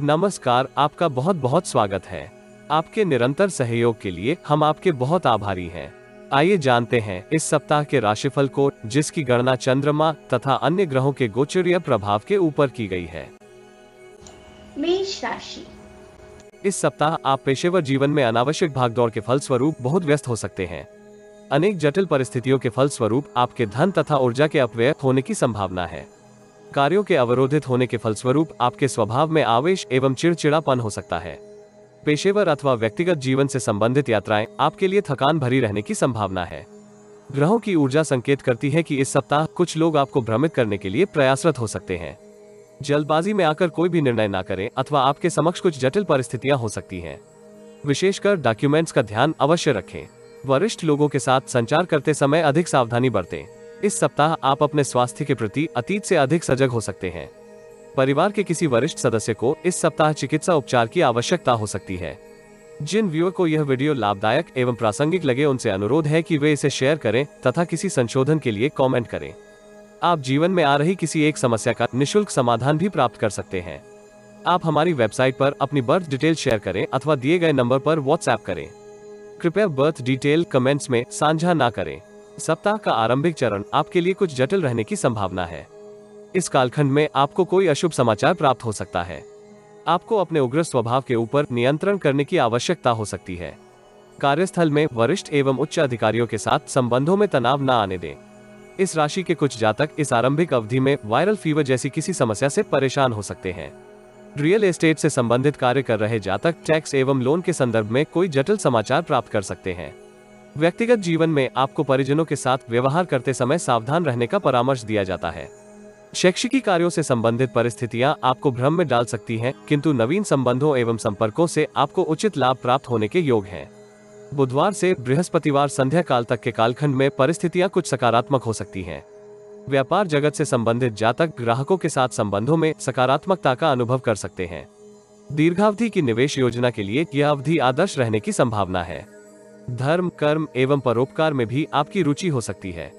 नमस्कार, आपका बहुत बहुत स्वागत है। आपके निरंतर सहयोग के लिए हम आपके बहुत आभारी हैं। आइए जानते हैं इस सप्ताह के राशिफल को, जिसकी गणना चंद्रमा तथा अन्य ग्रहों के गोचरीय प्रभाव के ऊपर की गई है। मेष राशि। इस सप्ताह आप पेशेवर जीवन में अनावश्यक भागदौड़ के फलस्वरूप बहुत व्यस्त हो सकते हैं। अनेक जटिल परिस्थितियों के फलस्वरूप आपके धन तथा ऊर्जा के अपव्यय होने की संभावना है। कार्यों के अवरोधित होने के फलस्वरूप आपके स्वभाव में आवेश एवं चिड़चिड़ापन हो सकता है। पेशेवर अथवा व्यक्तिगत जीवन से संबंधित यात्राएं आपके लिए थकान भरी रहने की संभावना है। ग्रहों की ऊर्जा संकेत करती है कि इस सप्ताह कुछ लोग आपको भ्रमित करने के लिए प्रयासरत हो सकते हैं। जल्दबाजी में आकर कोई भी निर्णय ना करें अथवा आपके समक्ष कुछ जटिल परिस्थितियां हो सकती हैं। विशेषकर डॉक्यूमेंट्स का ध्यान अवश्य रखें। वरिष्ठ लोगों के साथ संचार करते समय अधिक सावधानी बरतें। इस सप्ताह आप अपने स्वास्थ्य के प्रति अतीत से अधिक सजग हो सकते हैं। परिवार के किसी वरिष्ठ सदस्य को इस सप्ताह चिकित्सा उपचार की आवश्यकता हो सकती है। जिन व्यूअर को यह वीडियो लाभदायक एवं प्रासंगिक लगे, उनसे अनुरोध है कि वे इसे शेयर करें तथा किसी संशोधन के लिए कमेंट करें। आप जीवन में आ रही किसी एक समस्या का निःशुल्क समाधान भी प्राप्त कर सकते हैं। आप हमारी वेबसाइट पर अपनी बर्थ डिटेल शेयर करें अथवा दिए गए नंबर पर व्हाट्सएप करें। कृपया बर्थ डिटेल कमेंट्स में साझा ना करें। सप्ताह का आरंभिक चरण आपके लिए कुछ जटिल रहने की संभावना है। इस कालखंड में आपको कोई अशुभ समाचार प्राप्त हो सकता है। आपको अपने उग्र स्वभाव के ऊपर नियंत्रण करने की आवश्यकता हो सकती है। कार्यस्थल में वरिष्ठ एवं उच्च अधिकारियों के साथ संबंधों में तनाव न आने दें। इस राशि के कुछ जातक इस आरंभिक अवधि में वायरल फीवर जैसी किसी समस्या से परेशान हो सकते हैं। रियल एस्टेट से संबंधित कार्य कर रहे जातक टैक्स एवं लोन के संदर्भ में कोई जटिल समाचार प्राप्त कर सकते हैं। व्यक्तिगत जीवन में आपको परिजनों के साथ व्यवहार करते समय सावधान रहने का परामर्श दिया जाता है। शैक्षिकी कार्यों से संबंधित परिस्थितियां आपको भ्रम में डाल सकती हैं, किंतु नवीन संबंधों एवं संपर्कों से आपको उचित लाभ प्राप्त होने के योग हैं। बुधवार से बृहस्पतिवार संध्या काल तक के कालखंड में परिस्थितियां कुछ सकारात्मक हो सकती हैं। व्यापार जगत से संबंधित जातक ग्राहकों के साथ संबंधों में सकारात्मकता का अनुभव कर सकते हैं। दीर्घावधि की निवेश योजना के लिए यह अवधि आदर्श रहने की संभावना है। धर्म, कर्म एवं परोपकार में भी आपकी रुचि हो सकती है।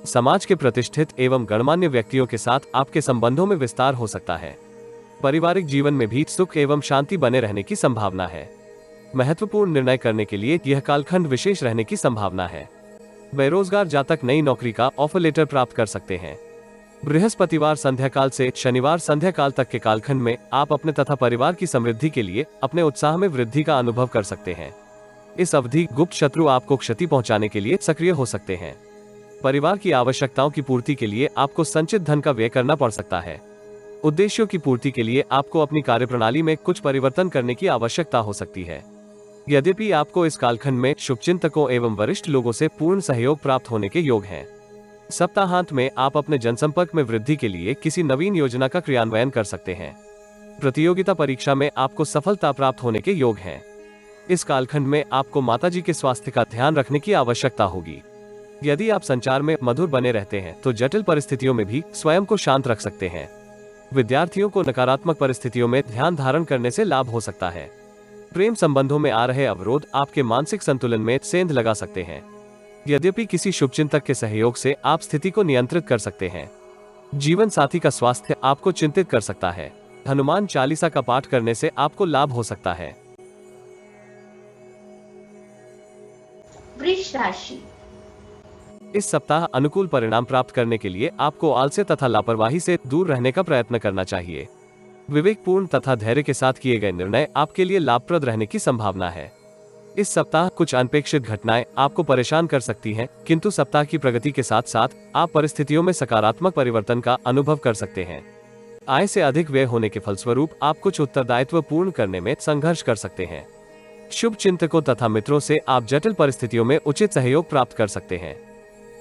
समाज के प्रतिष्ठित एवं गणमान्य व्यक्तियों के साथ आपके संबंधों में विस्तार हो सकता है। पारिवारिक जीवन में भी सुख एवं शांति बने रहने की संभावना है। महत्वपूर्ण निर्णय करने के लिए यह कालखंड विशेष रहने की संभावना है। बेरोजगार जातक नई नौकरी का ऑफर लेटर प्राप्त कर सकते हैं। बृहस्पतिवार संध्या काल से शनिवार संध्या काल तक के कालखंड में आप अपने तथा परिवार की समृद्धि के लिए अपने उत्साह में वृद्धि का अनुभव कर सकते हैं। इस अवधि गुप्त शत्रु आपको क्षति पहुंचाने के लिए सक्रिय हो सकते हैं। परिवार की आवश्यकताओं की पूर्ति के लिए आपको संचित धन का व्यय करना पड़ सकता है। उद्देश्यों की पूर्ति के लिए आपको अपनी कार्यप्रणाली में कुछ परिवर्तन करने की आवश्यकता हो सकती है। यद्यपि आपको इस कालखंड में शुभचिंतकों एवं वरिष्ठ लोगों से पूर्ण सहयोग प्राप्त होने के योग हैं। सप्ताहांत में आप अपने जनसंपर्क में वृद्धि के लिए किसी नवीन योजना का क्रियान्वयन कर सकते हैं। प्रतियोगिता परीक्षा में आपको सफलता प्राप्त होने के योग हैं। इस कालखंड में आपको माताजी के स्वास्थ्य का ध्यान रखने की आवश्यकता होगी। यदि आप संचार में मधुर बने रहते हैं तो जटिल परिस्थितियों में भी स्वयं को शांत रख सकते हैं। विद्यार्थियों को नकारात्मक परिस्थितियों में ध्यान धारण करने से लाभ हो सकता है। प्रेम संबंधों में आ रहे अवरोध आपके मानसिक संतुलन में सेंध लगा सकते हैं। यद्यपि किसी शुभचिंतक के सहयोग से आप स्थिति को नियंत्रित कर सकते हैं। जीवन साथी का स्वास्थ्य आपको चिंतित कर सकता है। हनुमान चालीसा का पाठ करने से आपको लाभ हो सकता है। वृष राशि। इस सप्ताह अनुकूल परिणाम प्राप्त करने के लिए आपको आलस्य तथा लापरवाही से दूर रहने का प्रयत्न करना चाहिए। विवेकपूर्ण तथा धैर्य के साथ किए गए निर्णय आपके लिए लाभप्रद रहने की संभावना है। इस सप्ताह कुछ अनपेक्षित घटनाएं आपको परेशान कर सकती हैं, किंतु सप्ताह की प्रगति के साथ साथ आप परिस्थितियों में सकारात्मक परिवर्तन का अनुभव कर सकते हैं। आय से अधिक व्यय होने के फलस्वरूप आप कुछ उत्तरदायित्व पूर्ण करने में संघर्ष कर सकते हैं। शुभ चिंतकों तथा मित्रों से आप जटिल परिस्थितियों में उचित सहयोग प्राप्त कर सकते हैं।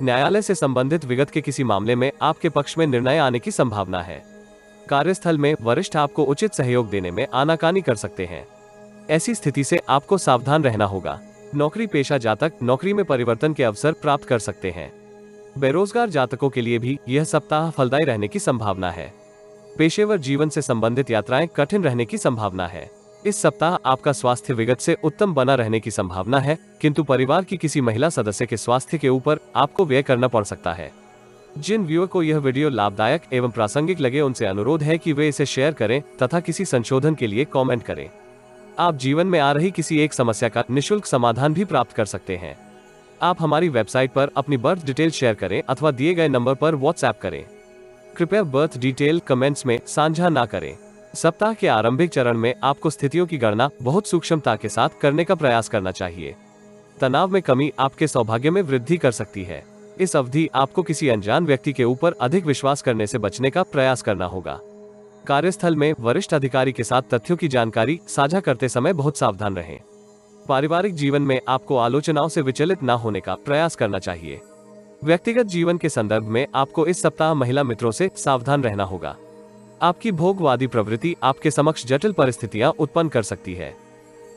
न्यायालय से संबंधित विगत के किसी मामले में आपके पक्ष में निर्णय आने की संभावना है। कार्यस्थल में वरिष्ठ आपको उचित सहयोग देने में आनाकानी कर सकते हैं। ऐसी स्थिति से आपको सावधान रहना होगा। नौकरी पेशा जातक नौकरी में परिवर्तन के अवसर प्राप्त कर सकते हैं। बेरोजगार जातकों के लिए भी यह सप्ताह फलदायी रहने की संभावना है। पेशेवर जीवन से संबंधित यात्राएं कठिन रहने की संभावना है। इस सप्ताह आपका स्वास्थ्य विगत से उत्तम बना रहने की संभावना है, किंतु परिवार की किसी महिला सदस्य के स्वास्थ्य के ऊपर आपको व्यय करना पड़ सकता है। जिन व्यूअर को यह वीडियो लाभदायक एवं प्रासंगिक लगे उनसे अनुरोध है कि वे इसे शेयर करें तथा किसी संशोधन के लिए कमेंट करें। आप जीवन में आ रही किसी एक समस्या का निःशुल्क समाधान भी प्राप्त कर सकते हैं। आप हमारी वेबसाइट पर अपनी बर्थ डिटेल शेयर करें अथवा दिए गए नंबर पर व्हाट्सएप करें। कृपया बर्थ डिटेल कमेंट्स में साझा ना करें। सप्ताह के आरंभिक चरण में आपको स्थितियों की गणना बहुत सूक्ष्मता के साथ करने का प्रयास करना चाहिए। तनाव में कमी आपके सौभाग्य में वृद्धि कर सकती है। इस अवधि आपको किसी अनजान व्यक्ति के ऊपर अधिक विश्वास करने से बचने का प्रयास करना होगा। कार्यस्थल में वरिष्ठ अधिकारी के साथ तथ्यों की जानकारी साझा करते समय बहुत सावधान रहें। पारिवारिक जीवन में आपको आलोचनाओं से विचलित न होने का प्रयास करना चाहिए। व्यक्तिगत जीवन के संदर्भ में आपको इस सप्ताह महिला मित्रों से सावधान रहना होगा। आपकी भोगवादी प्रवृत्ति आपके समक्ष जटिल परिस्थितियां उत्पन्न कर सकती है।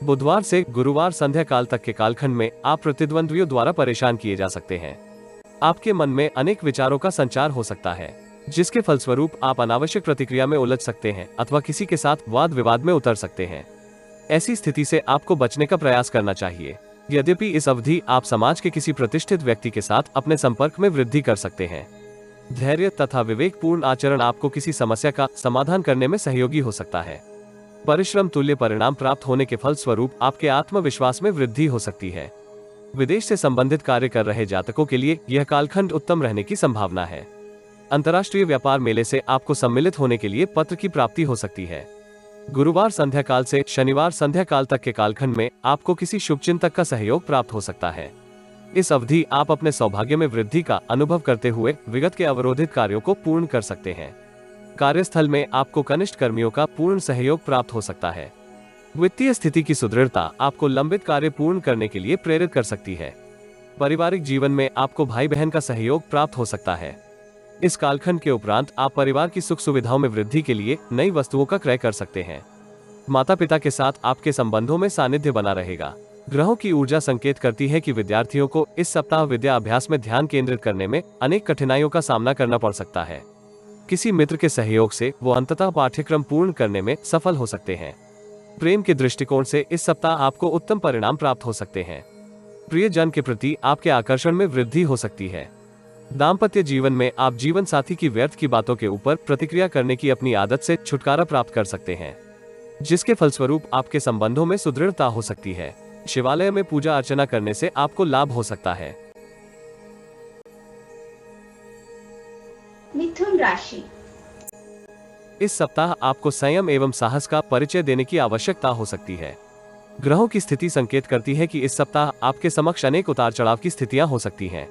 बुधवार से गुरुवार संध्या काल तक के कालखंड में आप प्रतिद्वंद्वियों द्वारा परेशान किए जा सकते हैं। आपके मन में अनेक विचारों का संचार हो सकता है, जिसके फलस्वरूप आप अनावश्यक प्रतिक्रिया में उलझ सकते हैं अथवा किसी के साथ वाद विवाद में उतर सकते हैं। ऐसी स्थिति से आपको बचने का प्रयास करना चाहिए। यद्यपि इस अवधि आप समाज के किसी प्रतिष्ठित व्यक्ति के साथ अपने संपर्क में वृद्धि कर सकते हैं। धैर्य तथा विवेकपूर्ण आचरण आपको किसी समस्या का समाधान करने में सहयोगी हो सकता है। परिश्रम तुल्य परिणाम प्राप्त होने के फलस्वरूप आपके आत्मविश्वास में वृद्धि हो सकती है। विदेश से संबंधित कार्य कर रहे जातकों के लिए यह कालखंड उत्तम रहने की संभावना है। अंतर्राष्ट्रीय व्यापार मेले से आपको सम्मिलित होने के लिए पत्र की प्राप्ति हो सकती है। गुरुवार संध्या काल से शनिवार संध्या काल तक के कालखंड में आपको किसी शुभचिंतक का सहयोग प्राप्त हो सकता है। इस अवधि आप अपने सौभाग्य में वृद्धि का अनुभव करते हुए विगत के अवरोधित कार्यों को पूर्ण कर सकते हैं। कार्यस्थल में आपको कनिष्ठ कर्मियों का पूर्ण सहयोग प्राप्त हो सकता है। वित्तीय स्थिति की सुदृढ़ता आपको लंबित कार्य पूर्ण करने के लिए प्रेरित कर सकती है। पारिवारिक जीवन में आपको भाई बहन का सहयोग प्राप्त हो सकता है। इस कालखंड के उपरांत आप परिवार की सुख सुविधाओं में वृद्धि के लिए नई वस्तुओं का क्रय कर सकते हैं। माता पिता के साथ आपके संबंधों में सानिध्य बना रहेगा। ग्रहों की ऊर्जा संकेत करती है कि विद्यार्थियों को इस सप्ताह विद्या अभ्यास में ध्यान केंद्रित करने में अनेक कठिनाइयों का सामना करना पड़ सकता है। किसी मित्र के सहयोग से वो अंततः पाठ्यक्रम पूर्ण करने में सफल हो सकते हैं। प्रेम के दृष्टिकोण से इस सप्ताह आपको उत्तम परिणाम प्राप्त हो सकते हैं। प्रियजन के प्रति आपके आकर्षण में वृद्धि हो सकती है। दाम्पत्य जीवन में आप जीवन साथी की व्यर्थ की बातों के ऊपर प्रतिक्रिया करने की अपनी आदत से छुटकारा प्राप्त कर सकते हैं, जिसके फलस्वरूप आपके संबंधों में सुदृढ़ता हो सकती है। शिवालय में पूजा अर्चना करने से आपको लाभ हो सकता है। मिथुन राशि। इस सप्ताह आपको संयम एवं साहस का परिचय देने की आवश्यकता हो सकती है। ग्रहों की स्थिति संकेत करती है कि इस सप्ताह आपके समक्ष अनेक उतार चढ़ाव की स्थितियां हो सकती हैं,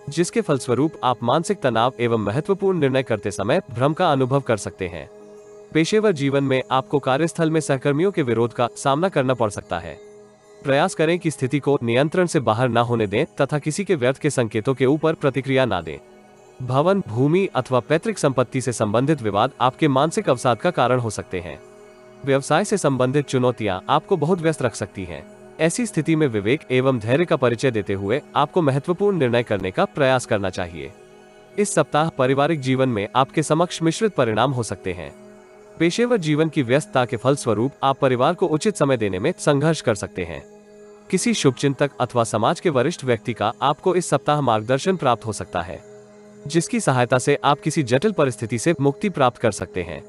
जिसके फलस्वरूप आप मानसिक तनाव एवं महत्वपूर्ण निर्णय करते समय भ्रम का अनुभव कर सकते हैं। पेशेवर जीवन में आपको कार्यस्थल में सहकर्मियों के विरोध का सामना करना पड़ सकता है। प्रयास करें कि स्थिति को नियंत्रण से बाहर न होने दें तथा किसी के व्यर्थ के संकेतों के ऊपर प्रतिक्रिया न दें। भवन, भूमि अथवा पैतृक संपत्ति से संबंधित विवाद आपके मानसिक अवसाद का कारण हो सकते हैं। व्यवसाय से संबंधित चुनौतियां आपको बहुत व्यस्त रख सकती हैं। ऐसी स्थिति में विवेक एवं धैर्य का परिचय देते हुए आपको महत्वपूर्ण निर्णय करने का प्रयास करना चाहिए। इस सप्ताह पारिवारिक जीवन में आपके समक्ष मिश्रित परिणाम हो सकते हैं। पेशेवर जीवन की व्यस्तता के फलस्वरूप आप परिवार को उचित समय देने में संघर्ष कर सकते हैं। किसी शुभचिंतक अथवा समाज के वरिष्ठ व्यक्ति का आपको इस सप्ताह मार्गदर्शन प्राप्त हो सकता है, जिसकी सहायता से आप किसी जटिल परिस्थिति से मुक्ति प्राप्त कर सकते हैं।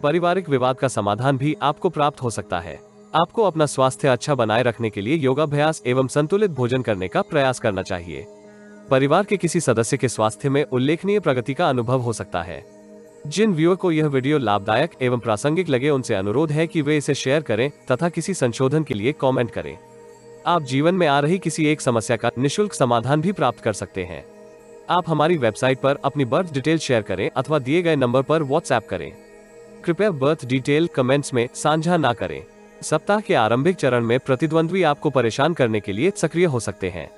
पारिवारिक विवाद का समाधान भी आपको प्राप्त हो सकता है। आपको अपना स्वास्थ्य अच्छा बनाए रखने के लिए योगाभ्यास एवं संतुलित भोजन करने का प्रयास करना चाहिए। परिवार के किसी सदस्य के स्वास्थ्य में उल्लेखनीय प्रगति का अनुभव हो सकता है। जिन व्यूअर को यह वीडियो लाभदायक एवं प्रासंगिक लगे उनसे अनुरोध है कि वे इसे शेयर करें तथा किसी संशोधन के लिए कमेंट करें। आप जीवन में आ रही किसी एक समस्या का निःशुल्क समाधान भी प्राप्त कर सकते हैं। आप हमारी वेबसाइट पर अपनी बर्थ डिटेल शेयर करें अथवा दिए गए नंबर पर व्हाट्सएप करें। कृपया बर्थ डिटेल कमेंट्स में साझा ना करें। सप्ताह के आरंभिक चरण में प्रतिद्वंद्वी आपको परेशान करने के लिए सक्रिय हो सकते हैं।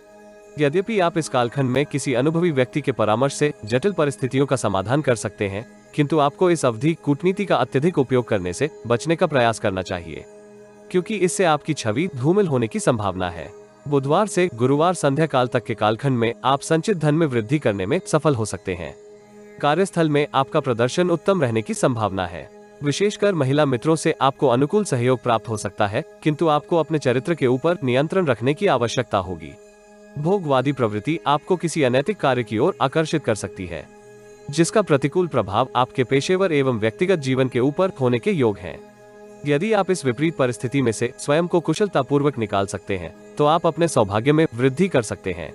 यद्यपि आप इस कालखंड में किसी अनुभवी व्यक्ति के परामर्श से जटिल परिस्थितियों का समाधान कर सकते हैं, किंतु आपको इस अवधि कूटनीति का अत्यधिक उपयोग करने से बचने का प्रयास करना चाहिए, क्योंकि इससे आपकी छवि धूमिल होने की संभावना है। बुधवार से गुरुवार संध्या काल तक के कालखंड में आप संचित धन में वृद्धि करने में सफल हो सकते हैं। कार्यस्थल में आपका प्रदर्शन उत्तम रहने की संभावना है। विशेषकर महिला मित्रों से आपको अनुकूल सहयोग प्राप्त हो सकता है, किंतु आपको अपने चरित्र के ऊपर नियंत्रण रखने की आवश्यकता होगी। भोगवादी प्रवृत्ति आपको किसी अनैतिक कार्य की ओर आकर्षित कर सकती है। जिसका प्रतिकूल प्रभाव आपके पेशेवर एवं व्यक्तिगत जीवन के ऊपर होने के योग है। यदि आप इस विपरीत परिस्थिति में से स्वयं को कुशलतापूर्वक निकाल सकते हैं तो आप अपने सौभाग्य में वृद्धि कर सकते हैं।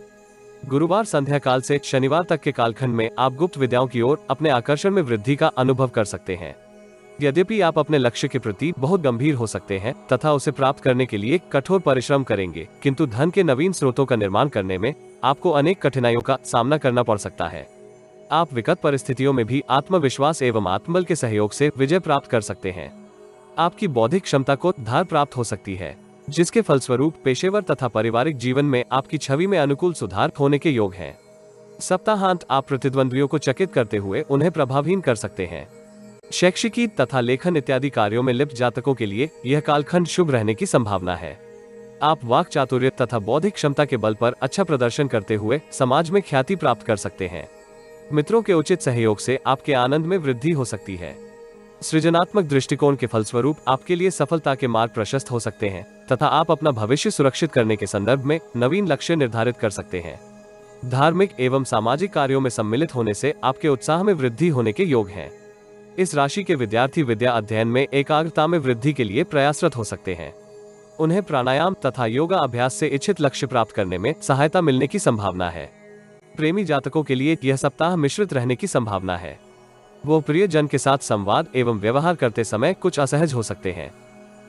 गुरुवार संध्या काल से शनिवार तक के कालखंड में आप गुप्त विद्याओं की ओर अपने आकर्षण में वृद्धि का अनुभव कर सकते हैं। यद्यपि आप अपने लक्ष्य के प्रति बहुत गंभीर हो सकते हैं तथा उसे प्राप्त करने के लिए कठोर परिश्रम करेंगे, किंतु धन के नवीन स्रोतों का निर्माण करने में आपको अनेक कठिनाइयों का सामना करना पड़ सकता है। आप विकट परिस्थितियों में भी आत्मविश्वास एवं आत्मबल के सहयोग से विजय प्राप्त कर सकते हैं। आपकी बौद्धिक क्षमता को धार प्राप्त हो सकती है, जिसके फलस्वरूप पेशेवर तथा पारिवारिक जीवन में आपकी छवि में अनुकूल सुधार होने के योग हैं। सप्ताहांत आप प्रतिद्वंद्वियों को चकित करते हुए उन्हें प्रभावहीन कर सकते हैं। शैक्षिकी तथा लेखन इत्यादि कार्यों में लिप्त जातकों के लिए यह कालखंड शुभ रहने की संभावना है। आप वाक चातुर्य तथा बौद्धिक क्षमता के बल पर अच्छा प्रदर्शन करते हुए समाज में ख्याति प्राप्त कर सकते हैं। मित्रों के उचित सहयोग से आपके आनंद में वृद्धि हो सकती है। सृजनात्मक दृष्टिकोण के फलस्वरूप आपके लिए सफलता के मार्ग प्रशस्त हो सकते हैं तथा आप अपना भविष्य सुरक्षित करने के संदर्भ में नवीन लक्ष्य निर्धारित कर सकते हैं। धार्मिक एवं सामाजिक कार्यों में सम्मिलित होने से आपके उत्साह में वृद्धि होने के योग हैं। इस राशि के विद्यार्थी विद्या अध्ययन में एकाग्रता में वृद्धि के लिए प्रयासरत हो सकते हैं। उन्हें प्राणायाम तथा योगा अभ्यास से इच्छित लक्ष्य प्राप्त करने में सहायता मिलने की संभावना है। प्रेमी जातकों के लिए यह सप्ताह मिश्रित रहने की संभावना है। वो प्रियजन के साथ संवाद एवं व्यवहार करते समय कुछ असहज हो सकते हैं।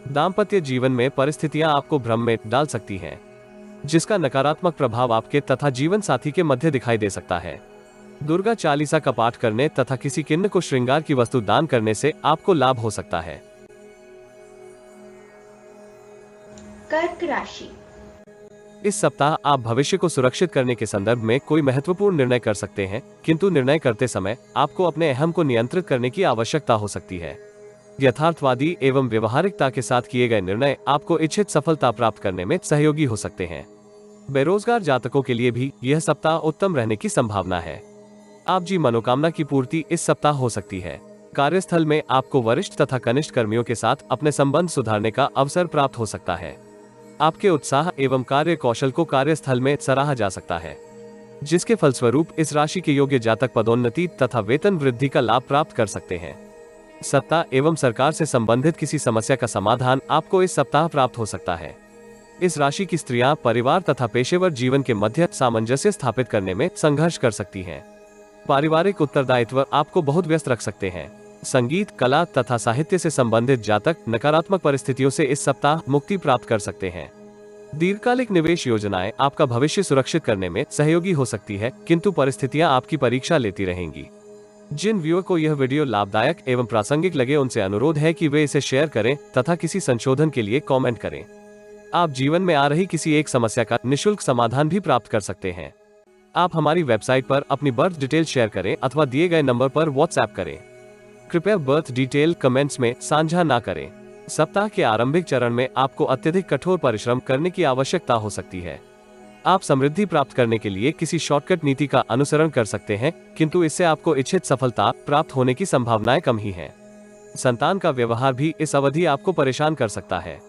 दाम्पत्य जीवन में परिस्थितियां आपको भ्रम में डाल सकती हैं, जिसका नकारात्मक प्रभाव आपके तथा जीवन साथी के मध्य दिखाई दे सकता है। दुर्गा चालीसा का पाठ करने तथा किसी किन्न को श्रृंगार की वस्तु दान करने से आपको लाभ हो सकता है। कर्क राशि। इस सप्ताह आप भविष्य को सुरक्षित करने के संदर्भ में कोई महत्वपूर्ण निर्णय कर सकते हैं, किंतु निर्णय करते समय आपको अपने अहम को नियंत्रित करने की आवश्यकता हो सकती है। यथार्थवादी एवं व्यवहारिकता के साथ किए गए निर्णय आपको इच्छित सफलता प्राप्त करने में सहयोगी हो सकते हैं। बेरोजगार जातकों के लिए भी यह सप्ताह उत्तम रहने की संभावना है। आप जी मनोकामना की पूर्ति इस सप्ताह हो सकती है। कार्यस्थल में आपको वरिष्ठ तथा कनिष्ठ कर्मियों के साथ अपने संबंध सुधारने का अवसर प्राप्त हो सकता है। आपके उत्साह एवं कार्य कौशल को कार्यस्थल में सराहा जा सकता है, जिसके फलस्वरूप इस राशि के योग्य जातक पदोन्नति तथा वेतन वृद्धि का लाभ प्राप्त कर सकते हैं। सत्ता एवं सरकार से संबंधित किसी समस्या का समाधान आपको इस सप्ताह प्राप्त हो सकता है। इस राशि की स्त्रियां परिवार तथा पेशेवर जीवन के मध्य सामंजस्य स्थापित करने में संघर्ष कर सकती हैं। पारिवारिक उत्तरदायित्व आपको बहुत व्यस्त रख सकते हैं। संगीत, कला तथा साहित्य से संबंधित जातक नकारात्मक परिस्थितियों से इस सप्ताह मुक्ति प्राप्त कर सकते हैं। दीर्घकालिक निवेश योजनाएं आपका भविष्य सुरक्षित करने में सहयोगी हो सकती है, किंतु परिस्थितियां आपकी परीक्षा लेती रहेंगी। जिन व्यूअर को यह वीडियो लाभदायक एवं प्रासंगिक लगे उनसे अनुरोध है कि वे इसे शेयर करें तथा किसी संशोधन के लिए कमेंट करें। आप जीवन में आ रही किसी एक समस्या का निःशुल्क समाधान भी प्राप्त कर सकते हैं। आप हमारी वेबसाइट पर अपनी बर्थ डिटेल शेयर करें अथवा दिए गए नंबर पर व्हाट्सएप करें। कृपया बर्थ डिटेल कमेंट्स में साझा ना करें। सप्ताह के आरंभिक चरण में आपको अत्यधिक कठोर परिश्रम करने की आवश्यकता हो सकती है। आप समृद्धि प्राप्त करने के लिए किसी शॉर्टकट नीति का अनुसरण कर सकते हैं, किंतु इससे आपको इच्छित सफलता प्राप्त होने की संभावनाएं कम ही हैं। संतान का व्यवहार भी इस अवधि आपको परेशान कर सकता है।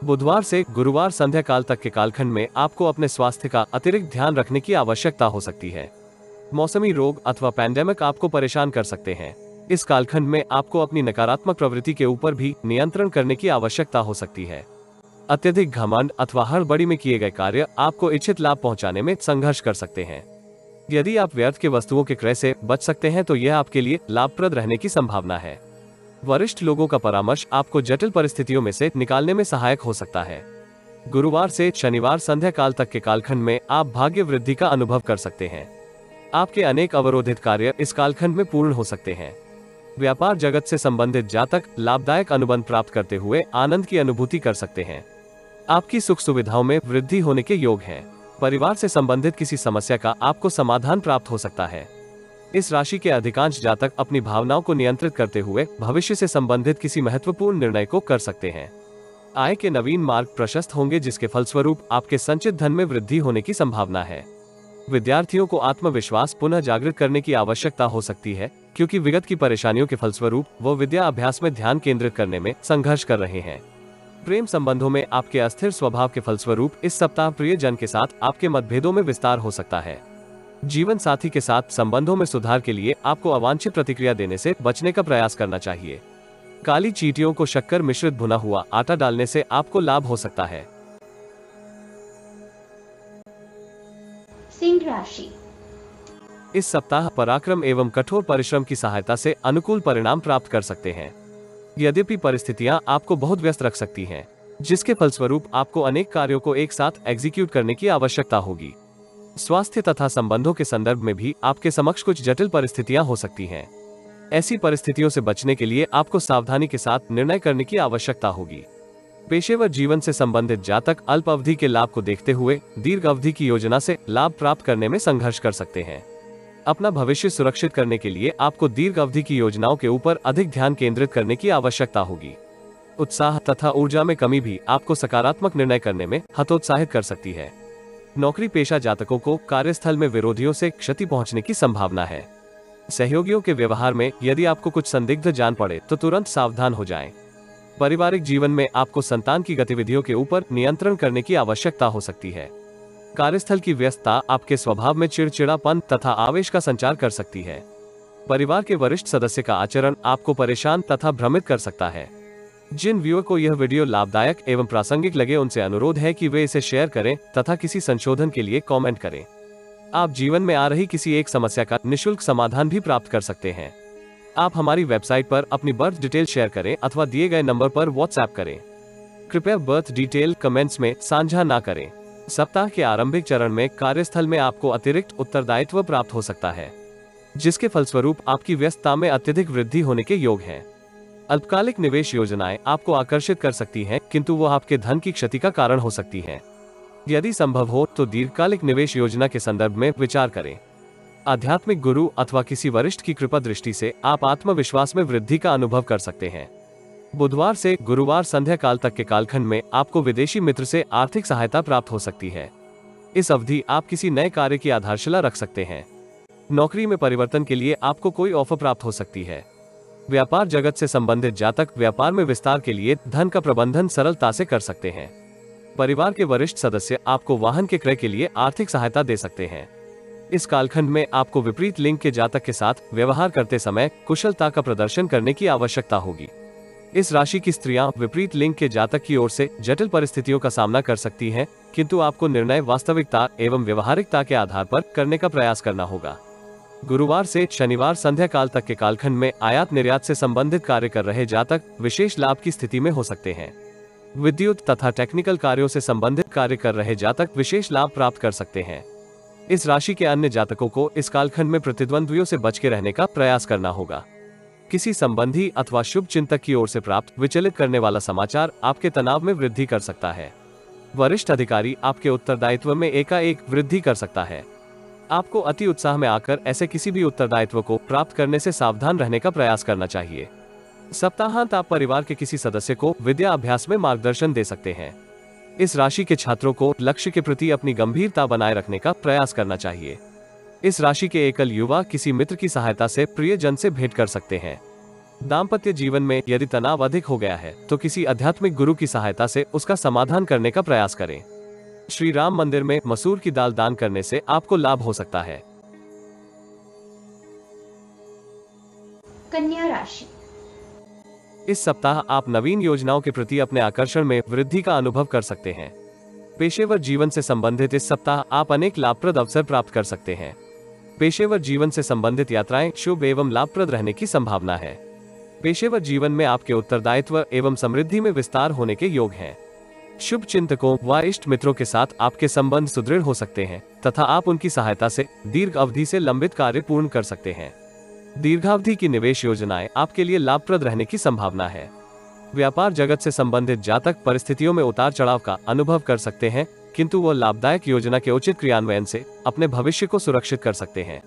बुधवार से गुरुवार संध्या काल तक के कालखंड में आपको अपने स्वास्थ्य का अतिरिक्त ध्यान रखने की आवश्यकता हो सकती है। मौसमी रोग अथवा पैंडेमिक आपको परेशान कर सकते हैं। इस कालखंड में आपको अपनी नकारात्मक प्रवृत्ति के ऊपर भी नियंत्रण करने की आवश्यकता हो सकती है। अत्यधिक घमंड अथवा हड़बड़ी में किए गए कार्य आपको इच्छित लाभ पहुंचाने में संघर्ष कर सकते हैं। यदि आप व्यर्थ के वस्तुओं के क्रय से बच सकते हैं तो यह आपके लिए लाभप्रद रहने की संभावना है। वरिष्ठ लोगों का परामर्श आपको जटिल परिस्थितियों में से निकालने में सहायक हो सकता है। गुरुवार से शनिवार संध्या काल तक के कालखंड में आप भाग्य वृद्धि का अनुभव कर सकते हैं। आपके अनेक अवरोधित कार्य इस कालखंड में पूर्ण हो सकते हैं। व्यापार जगत से संबंधित जातक लाभदायक अनुबंध प्राप्त करते हुए आनंद की अनुभूति कर सकते हैं। आपकी सुख सुविधाओं में वृद्धि होने के योग हैं। परिवार से संबंधित किसी समस्या का आपको समाधान प्राप्त हो सकता है। इस राशि के अधिकांश जातक अपनी भावनाओं को नियंत्रित करते हुए भविष्य से संबंधित किसी महत्वपूर्ण निर्णय को कर सकते हैं। आय के नवीन मार्ग प्रशस्त होंगे, जिसके फलस्वरूप आपके संचित धन में वृद्धि होने की संभावना है। विद्यार्थियों को आत्मविश्वास पुनः जागृत करने की आवश्यकता हो सकती है, क्योंकि विगत की परेशानियों के फलस्वरूप वो विद्या अभ्यास में ध्यान केंद्रित करने में संघर्ष कर रहे हैं। प्रेम संबंधों में आपके अस्थिर स्वभाव के फलस्वरूप इस सप्ताह प्रियजन के साथ आपके मतभेदों में विस्तार हो सकता है। जीवन साथी के साथ संबंधों में सुधार के लिए आपको अवांछित प्रतिक्रिया देने से बचने का प्रयास करना चाहिए। काली चींटियों को शक्कर मिश्रित भुना हुआ आटा डालने से आपको लाभ हो सकता है। सिंह राशि। इस सप्ताह पराक्रम एवं कठोर परिश्रम की सहायता से अनुकूल परिणाम प्राप्त कर सकते हैं। यद्यपि परिस्थितियां आपको बहुत व्यस्त रख सकती हैं, जिसके फलस्वरूप आपको अनेक कार्यों को एक साथ एग्जीक्यूट करने की आवश्यकता होगी। स्वास्थ्य तथा संबंधों के संदर्भ में भी आपके समक्ष कुछ जटिल परिस्थितियां हो सकती हैं। ऐसी परिस्थितियों से बचने के लिए आपको सावधानी के साथ निर्णय करने की आवश्यकता होगी। पेशेवर जीवन से संबंधित जातक अल्प अवधि के लाभ को देखते हुए दीर्घ अवधि की योजना से लाभ प्राप्त करने में संघर्ष कर सकते हैं। अपना भविष्य सुरक्षित करने के लिए आपको दीर्घ अवधि की योजनाओं के ऊपर अधिक ध्यान केंद्रित करने की आवश्यकता होगी। उत्साह तथा ऊर्जा में कमी भी आपको सकारात्मक निर्णय करने में हतोत्साहित कर सकती है। नौकरी पेशा जातकों को कार्यस्थल में विरोधियों से क्षति पहुंचने की संभावना है। सहयोगियों के व्यवहार में यदि आपको कुछ संदिग्ध जान पड़े तो तुरंत सावधान हो जाएं। पारिवारिक जीवन में आपको संतान की गतिविधियों के ऊपर नियंत्रण करने की आवश्यकता हो सकती है। कार्यस्थल की व्यस्तता आपके स्वभाव में चिड़चिड़ापन तथा आवेश का संचार कर सकती है। परिवार के वरिष्ठ सदस्य का आचरण आपको परेशान तथा भ्रमित कर सकता है। जिन व्यूअर को यह वीडियो लाभदायक एवं प्रासंगिक लगे उनसे अनुरोध है कि वे इसे शेयर करें तथा किसी संशोधन के लिए कमेंट करें। आप जीवन में आ रही किसी एक समस्या का निःशुल्क समाधान भी प्राप्त कर सकते हैं। आप हमारी वेबसाइट पर अपनी बर्थ डिटेल शेयर करें अथवा दिए गए नंबर पर व्हाट्सएप करें। कृपया बर्थ डिटेल कमेंट्स में साझा ना करें। सप्ताह के आरंभिक चरण में कार्यस्थल में आपको अतिरिक्त उत्तरदायित्व प्राप्त हो सकता है, जिसके फलस्वरूप आपकी व्यस्तता में अत्यधिक वृद्धि होने के योग है। अल्पकालिक निवेश योजनाएं आपको आकर्षित कर सकती हैं, किंतु वो आपके धन की क्षति का कारण हो सकती हैं। यदि संभव हो तो दीर्घकालिक निवेश योजना के संदर्भ में विचार करें। आध्यात्मिक गुरु अथवा किसी वरिष्ठ की कृपा दृष्टि से आप आत्मविश्वास में वृद्धि का अनुभव कर सकते हैं। बुधवार से गुरुवार संध्या काल तक के कालखंड में आपको विदेशी मित्र से आर्थिक सहायता प्राप्त हो सकती है। इस अवधि आप किसी नए कार्य की आधारशिला रख सकते हैं। नौकरी में परिवर्तन के लिए आपको कोई ऑफर प्राप्त हो सकती है। व्यापार जगत से संबंधित जातक व्यापार में विस्तार के लिए धन का प्रबंधन सरलता से कर सकते हैं। परिवार के वरिष्ठ सदस्य आपको वाहन के क्रय के लिए आर्थिक सहायता दे सकते हैं। इस कालखंड में आपको विपरीत लिंग के जातक के साथ व्यवहार करते समय कुशलता का प्रदर्शन करने की आवश्यकता होगी। इस राशि की स्त्रियां विपरीत लिंग के जातक की ओर से जटिल परिस्थितियों का सामना कर सकती हैं, किंतु आपको निर्णय वास्तविकता एवं व्यवहारिकता के आधार पर करने का प्रयास करना होगा। गुरुवार से शनिवार संध्या काल तक के कालखंड में आयात निर्यात से संबंधित कार्य कर रहे जातक विशेष लाभ की स्थिति में हो सकते हैं। विद्युत तथा टेक्निकल कार्यों से संबंधित कार्य कर रहे जातक विशेष लाभ प्राप्त कर सकते हैं। इस राशि के अन्य जातकों को इस कालखंड में प्रतिद्वंद्वियों से बच के रहने का प्रयास करना होगा। किसी संबंधी अथवा शुभ चिंतक की ओर से प्राप्त विचलित करने वाला समाचार आपके तनाव में वृद्धि कर सकता है। वरिष्ठ अधिकारी आपके उत्तरदायित्व में एकाएक वृद्धि कर सकता है। आपको अति उत्साह में आकर ऐसे किसी भी उत्तरदायित्व को प्राप्त करने से सावधान रहने का प्रयास करना चाहिए। सप्ताहांत आप परिवार के किसी सदस्य को विद्या अभ्यास में मार्गदर्शन दे सकते हैं। इस राशि के छात्रों को लक्ष्य के प्रति अपनी गंभीरता बनाए रखने का प्रयास करना चाहिए। इस राशि के एकल युवा किसी मित्र की सहायता से प्रियजन से भेंट कर सकते हैं। दाम्पत्य जीवन में यदि तनाव अधिक हो गया है तो किसी आध्यात्मिक गुरु की सहायता से उसका समाधान करने का प्रयास करें। श्री राम मंदिर में मसूर की दाल दान करने से आपको लाभ हो सकता है। कन्या राशि। इस सप्ताह आप नवीन योजनाओं के प्रति अपने आकर्षण में वृद्धि का अनुभव कर सकते हैं। पेशेवर जीवन से संबंधित इस सप्ताह आप अनेक लाभप्रद अवसर प्राप्त कर सकते हैं। पेशेवर जीवन से संबंधित यात्राएं शुभ एवं लाभप्रद रहने की संभावना है। पेशेवर जीवन में आपके उत्तरदायित्व एवं समृद्धि में विस्तार होने के योग हैं। शुभ चिंतकों व इष्ट मित्रों के साथ आपके संबंध सुदृढ़ हो सकते हैं तथा आप उनकी सहायता से दीर्घ अवधि से लंबित कार्य पूर्ण कर सकते हैं। दीर्घावधि की निवेश योजनाएं आपके लिए लाभप्रद रहने की संभावना है। व्यापार जगत से संबंधित जातक परिस्थितियों में उतार चढ़ाव का अनुभव कर सकते हैं, किंतु वह लाभदायक योजना के उचित क्रियान्वयन से अपने भविष्य को सुरक्षित कर सकते हैं।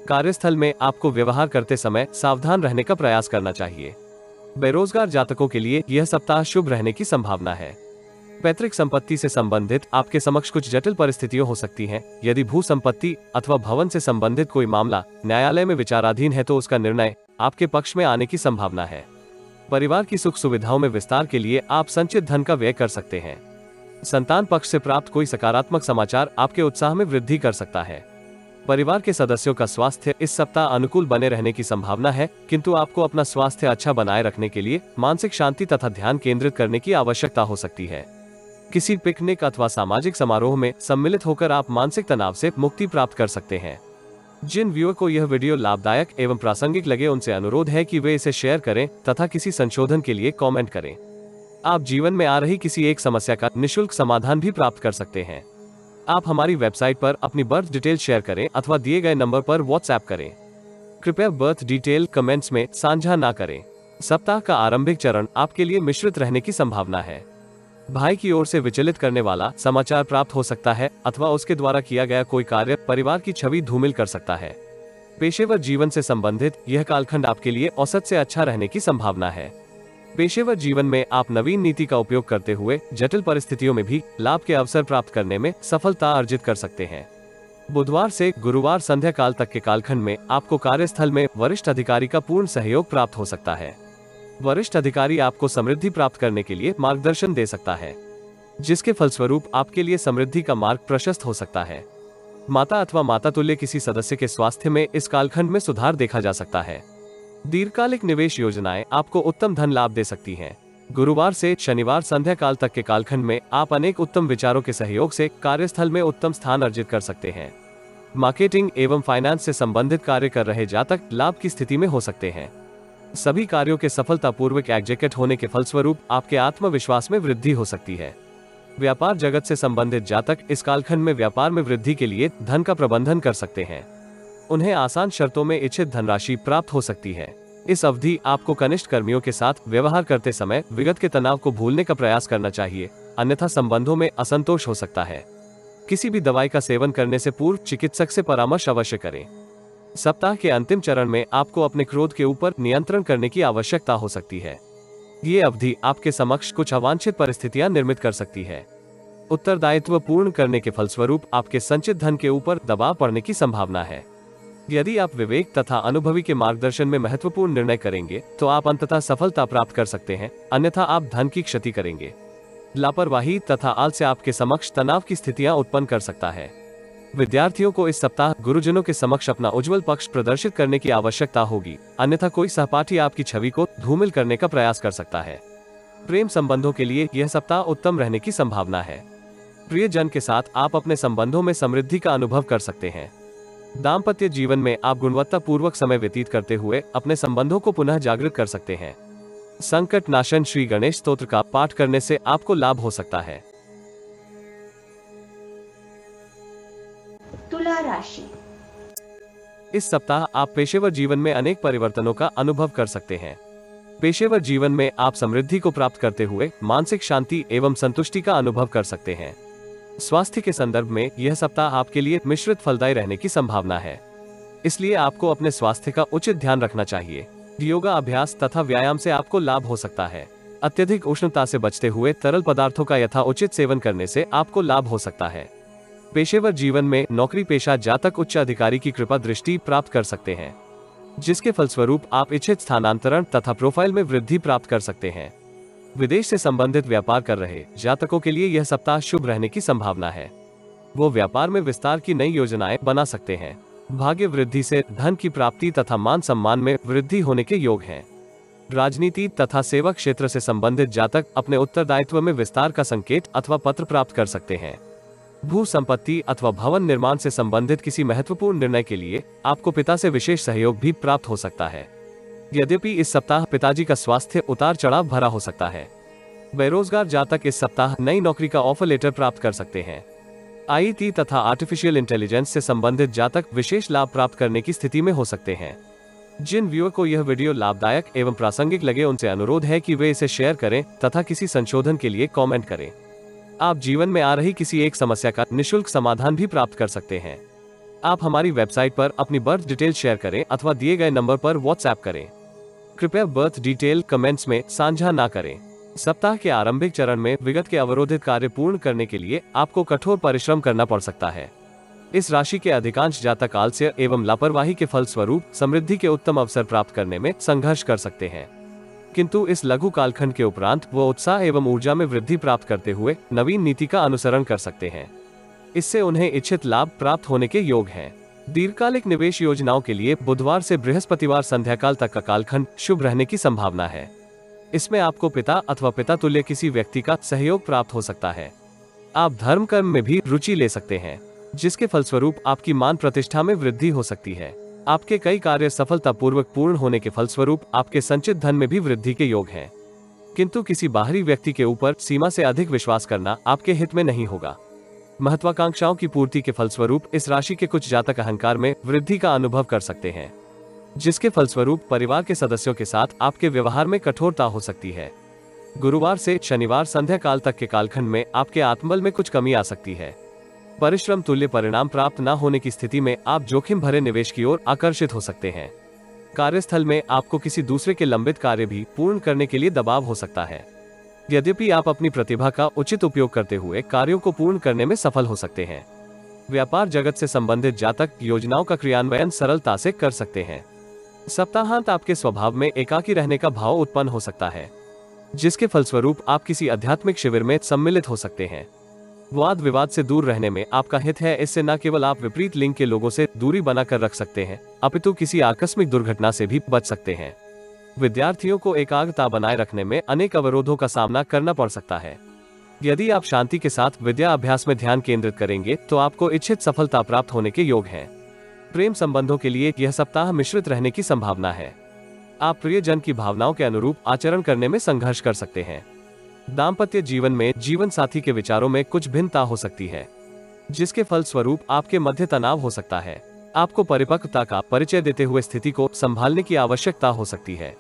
कार्यस्थल में आपको व्यवहार करते समय सावधान रहने का प्रयास करना चाहिए। बेरोजगार जातकों के लिए यह सप्ताह शुभ रहने की संभावना है। पैतृक संपत्ति से संबंधित आपके समक्ष कुछ जटिल परिस्थितियां हो सकती हैं। यदि भू संपत्ति अथवा भवन से संबंधित कोई मामला न्यायालय में विचाराधीन है तो उसका निर्णय आपके पक्ष में आने की संभावना है। परिवार की सुख सुविधाओं में विस्तार के लिए आप संचित धन का व्यय कर सकते हैं। संतान पक्ष से प्राप्त कोई सकारात्मक समाचार आपके उत्साह में वृद्धि कर सकता है। परिवार के सदस्यों का स्वास्थ्य इस सप्ताह अनुकूल बने रहने की संभावना है, किंतु आपको अपना स्वास्थ्य अच्छा बनाए रखने के लिए मानसिक शांति तथा ध्यान केंद्रित करने की आवश्यकता हो सकती है। किसी पिकनिक अथवा सामाजिक समारोह में सम्मिलित होकर आप मानसिक तनाव से मुक्ति प्राप्त कर सकते हैं। जिन व्यूअर को यह वीडियो लाभदायक एवं प्रासंगिक लगे उनसे अनुरोध है कि वे इसे शेयर करें तथा किसी संशोधन के लिए कमेंट करें। आप जीवन में आ रही किसी एक समस्या का निःशुल्क समाधान भी प्राप्त कर सकते हैं। आप हमारी वेबसाइट पर अपनी बर्थ डिटेल शेयर करें अथवा दिए गए नंबर पर व्हाट्सएप करें। कृपया बर्थ डिटेल कमेंट्स में साझा ना करें। सप्ताह का आरंभिक चरण आपके लिए मिश्रित रहने की संभावना है। भाई की ओर से विचलित करने वाला समाचार प्राप्त हो सकता है अथवा उसके द्वारा किया गया कोई कार्य परिवार की छवि धूमिल कर सकता है। पेशेवर जीवन से संबंधित यह कालखंड आपके लिए औसत से अच्छा रहने की संभावना है। पेशेवर जीवन में आप नवीन नीति का उपयोग करते हुए जटिल परिस्थितियों में भी लाभ के अवसर प्राप्त करने में सफलता अर्जित कर सकते हैं। बुधवार से गुरुवार संध्या काल तक के कालखंड में आपको कार्यस्थल में वरिष्ठ अधिकारी का पूर्ण सहयोग प्राप्त हो सकता है। वरिष्ठ अधिकारी आपको समृद्धि प्राप्त करने के लिए मार्गदर्शन दे सकता है, जिसके फलस्वरूप आपके लिए समृद्धि का मार्ग प्रशस्त हो सकता है। माता अथवा माता तुल्य किसी सदस्य के स्वास्थ्य में इस कालखंड में सुधार देखा जा सकता है। दीर्घकालिक निवेश योजनाएं आपको उत्तम धन लाभ दे सकती हैं। गुरुवार से शनिवार संध्या काल तक के कालखंड में आप अनेक उत्तम विचारों के सहयोग से कार्यस्थल में उत्तम स्थान अर्जित कर सकते हैं। मार्केटिंग एवं फाइनेंस से संबंधित कार्य कर रहे जातक लाभ की स्थिति में हो सकते हैं। सभी कार्यों के सफलतापूर्वक एग्जीक्यूट होने के फलस्वरूप आपके आत्मविश्वास में वृद्धि हो सकती है। व्यापार जगत से संबंधित जातक इस कालखंड में व्यापार में वृद्धि के लिए धन का प्रबंधन कर सकते हैं। उन्हें आसान शर्तों में इच्छित धनराशि प्राप्त हो सकती है। इस अवधि आपको कनिष्ठ कर्मियों के साथ व्यवहार करते समय विगत के तनाव को भूलने का प्रयास करना चाहिए, अन्यथा संबंधों में असंतोष हो सकता है। किसी भी दवाई का सेवन करने से पूर्व चिकित्सक से परामर्श अवश्य करें। सप्ताह के अंतिम चरण में आपको अपने क्रोध के ऊपर नियंत्रण करने की आवश्यकता हो सकती है। ये अवधि आपके समक्ष कुछ अवांछित परिस्थितियां निर्मित कर सकती है। उत्तरदायित्व पूर्ण करने के फलस्वरूप आपके संचित धन के ऊपर दबाव पड़ने की संभावना है। यदि आप विवेक तथा अनुभवी के मार्गदर्शन में महत्वपूर्ण निर्णय करेंगे तो आप अंततः सफलता प्राप्त कर सकते हैं, अन्यथा आप धन की क्षति करेंगे। लापरवाही तथा आलस्य आपके समक्ष तनाव की स्थितियां उत्पन्न कर सकता है। विद्यार्थियों को इस सप्ताह गुरुजनों के समक्ष अपना उज्जवल पक्ष प्रदर्शित करने की आवश्यकता होगी, अन्यथा कोई सहपाठी आपकी छवि को धूमिल करने का प्रयास कर सकता है। प्रेम संबंधों के लिए यह सप्ताह उत्तम रहने की संभावना है। प्रियजन के साथ आप अपने संबंधों में समृद्धि का अनुभव कर सकते हैं। दाम्पत्य जीवन में आप गुणवत्तापूर्वक समय व्यतीत करते हुए अपने संबंधों को पुनः जागृत कर सकते हैं। संकट नाशन श्री गणेश स्तोत्र का पाठ करने से आपको लाभ हो सकता है। तुला राशि। इस सप्ताह आप पेशेवर जीवन में अनेक परिवर्तनों का अनुभव कर सकते हैं। पेशेवर जीवन में आप समृद्धि को प्राप्त करते हुए मानसिक शांति एवं संतुष्टि का अनुभव कर सकते हैं। स्वास्थ्य के संदर्भ में यह सप्ताह आपके लिए मिश्रित फलदायी रहने की संभावना है, इसलिए आपको अपने स्वास्थ्य का उचित ध्यान रखना चाहिए। योगा अभ्यास तथा व्यायाम से आपको लाभ हो सकता है। अत्यधिक उष्णता से बचते हुए तरल पदार्थों का यथाउचित सेवन करने से आपको लाभ हो सकता है। पेशेवर जीवन में नौकरी पेशा जातक उच्च अधिकारी की कृपा दृष्टि प्राप्त कर सकते हैं, जिसके फलस्वरूप आप इच्छित स्थानांतरण तथा प्रोफाइल में वृद्धि प्राप्त कर सकते हैं। विदेश से संबंधित व्यापार कर रहे जातकों के लिए यह सप्ताह शुभ रहने की संभावना है। वो व्यापार में विस्तार की नई योजनाएं बना सकते हैं। भाग्य वृद्धि से धन की प्राप्ति तथा मान सम्मान में वृद्धि होने के योग हैं। राजनीति तथा सेवा क्षेत्र से संबंधित जातक अपने उत्तरदायित्व में विस्तार का संकेत अथवा पत्र प्राप्त कर सकते हैं। भू संपत्ति अथवा भवन निर्माण से संबंधित किसी महत्वपूर्ण निर्णय के लिए आपको पिता से विशेष सहयोग भी प्राप्त हो सकता है। यद्यपि इस सप्ताह पिताजी का स्वास्थ्य उतार चढ़ाव भरा हो सकता है। बेरोजगार जातक इस सप्ताह नई नौकरी का ऑफर लेटर प्राप्त कर सकते हैं। आईटी तथा आर्टिफिशियल इंटेलिजेंस से संबंधित जातक विशेष लाभ प्राप्त करने की स्थिति में हो सकते हैं। जिन व्यूअर को यह वीडियो लाभदायक एवं प्रासंगिक लगे उनसे अनुरोध है कि वे इसे शेयर करें तथा किसी संशोधन के लिए कमेंट करें। आप जीवन में आ रही किसी एक समस्या का निःशुल्क समाधान भी प्राप्त कर सकते हैं। आप हमारी वेबसाइट पर अपनी बर्थ डिटेल शेयर करें अथवा दिए गए नंबर पर व्हाट्सएप करें। कृपया बर्थ डिटेल कमेंट्स में साझा ना करें। सप्ताह के आरंभिक चरण में विगत के अवरोधित कार्य पूर्ण करने के लिए आपको कठोर परिश्रम करना पड़ सकता है। इस राशि के अधिकांश जातक आलस्य एवं लापरवाही के फलस्वरूप समृद्धि के उत्तम अवसर प्राप्त करने में संघर्ष कर सकते हैं, किंतु इस लघु कालखंड के उपरांत वो उत्साह एवं ऊर्जा में वृद्धि प्राप्त करते हुए नवीन नीति का अनुसरण कर सकते हैं। इससे उन्हें इच्छित लाभ प्राप्त होने के योग हैं। दीर्घकालिक निवेश योजनाओं के लिए बुधवार से बृहस्पतिवार संध्याकाल तक का कालखंड शुभ रहने की संभावना है। इसमें आपको पिता अथवा पिता तुल्य किसी व्यक्ति का सहयोग प्राप्त हो सकता है। आप धर्म कर्म में भी रुचि ले सकते हैं, जिसके फलस्वरूप आपकी मान प्रतिष्ठा में वृद्धि हो सकती है। आपके कई कार्य सफलतापूर्वक पूर्ण होने के फलस्वरूप आपके संचित धन में भी वृद्धि के योग हैं। किंतु किसी बाहरी व्यक्ति के ऊपर सीमा से अधिक विश्वास करना आपके हित में नहीं होगा। महत्वाकांक्षाओं की पूर्ति के फलस्वरूप इस राशि के कुछ जातक अहंकार में वृद्धि का अनुभव कर सकते हैं, जिसके फलस्वरूप परिवार के सदस्यों के साथ आपके व्यवहार में कठोरता हो सकती है। गुरुवार से शनिवार संध्या काल तक के कालखंड में आपके आत्मबल में कुछ कमी आ सकती है। परिश्रम तुल्य परिणाम प्राप्त न होने की स्थिति में आप जोखिम भरे निवेश की ओर आकर्षित हो सकते हैं। कार्यस्थल में आपको किसी दूसरे के लंबित कार्य भी पूर्ण करने के लिए दबाव हो सकता है। यद्यपि आप अपनी प्रतिभा का उचित उपयोग करते हुए कार्यों को पूर्ण करने में सफल हो सकते हैं। व्यापार जगत से संबंधित जातक योजनाओं का क्रियान्वयन सरलता से कर सकते हैं। सप्ताहांत आपके स्वभाव में एकाकी रहने का भाव उत्पन्न हो सकता है, जिसके फलस्वरूप आप किसी आध्यात्मिक शिविर में सम्मिलित हो सकते हैं। वाद विवाद से दूर रहने में आपका हित है। इससे न केवल आप विपरीत लिंग के लोगों से दूरी बनाकर रख सकते हैं, अपितु किसी आकस्मिक दुर्घटना से भी बच सकते हैं। विद्यार्थियों को एकाग्रता बनाए रखने में अनेक अवरोधों का सामना करना पड़ सकता है। यदि आप शांति के साथ विद्या अभ्यास में ध्यान केंद्रित करेंगे तो आपको इच्छित सफलता प्राप्त होने के योग हैं। प्रेम संबंधों के लिए यह सप्ताह मिश्रित रहने की संभावना है। आप प्रियजन की भावनाओं के अनुरूप आचरण करने में संघर्ष कर सकते हैं। दाम्पत्य जीवन में जीवन साथी के विचारों में कुछ भिन्नता हो सकती है, जिसके फलस्वरूप आपके मध्य तनाव हो सकता है। आपको परिपक्वता का परिचय देते हुए स्थिति को संभालने की आवश्यकता हो सकती है।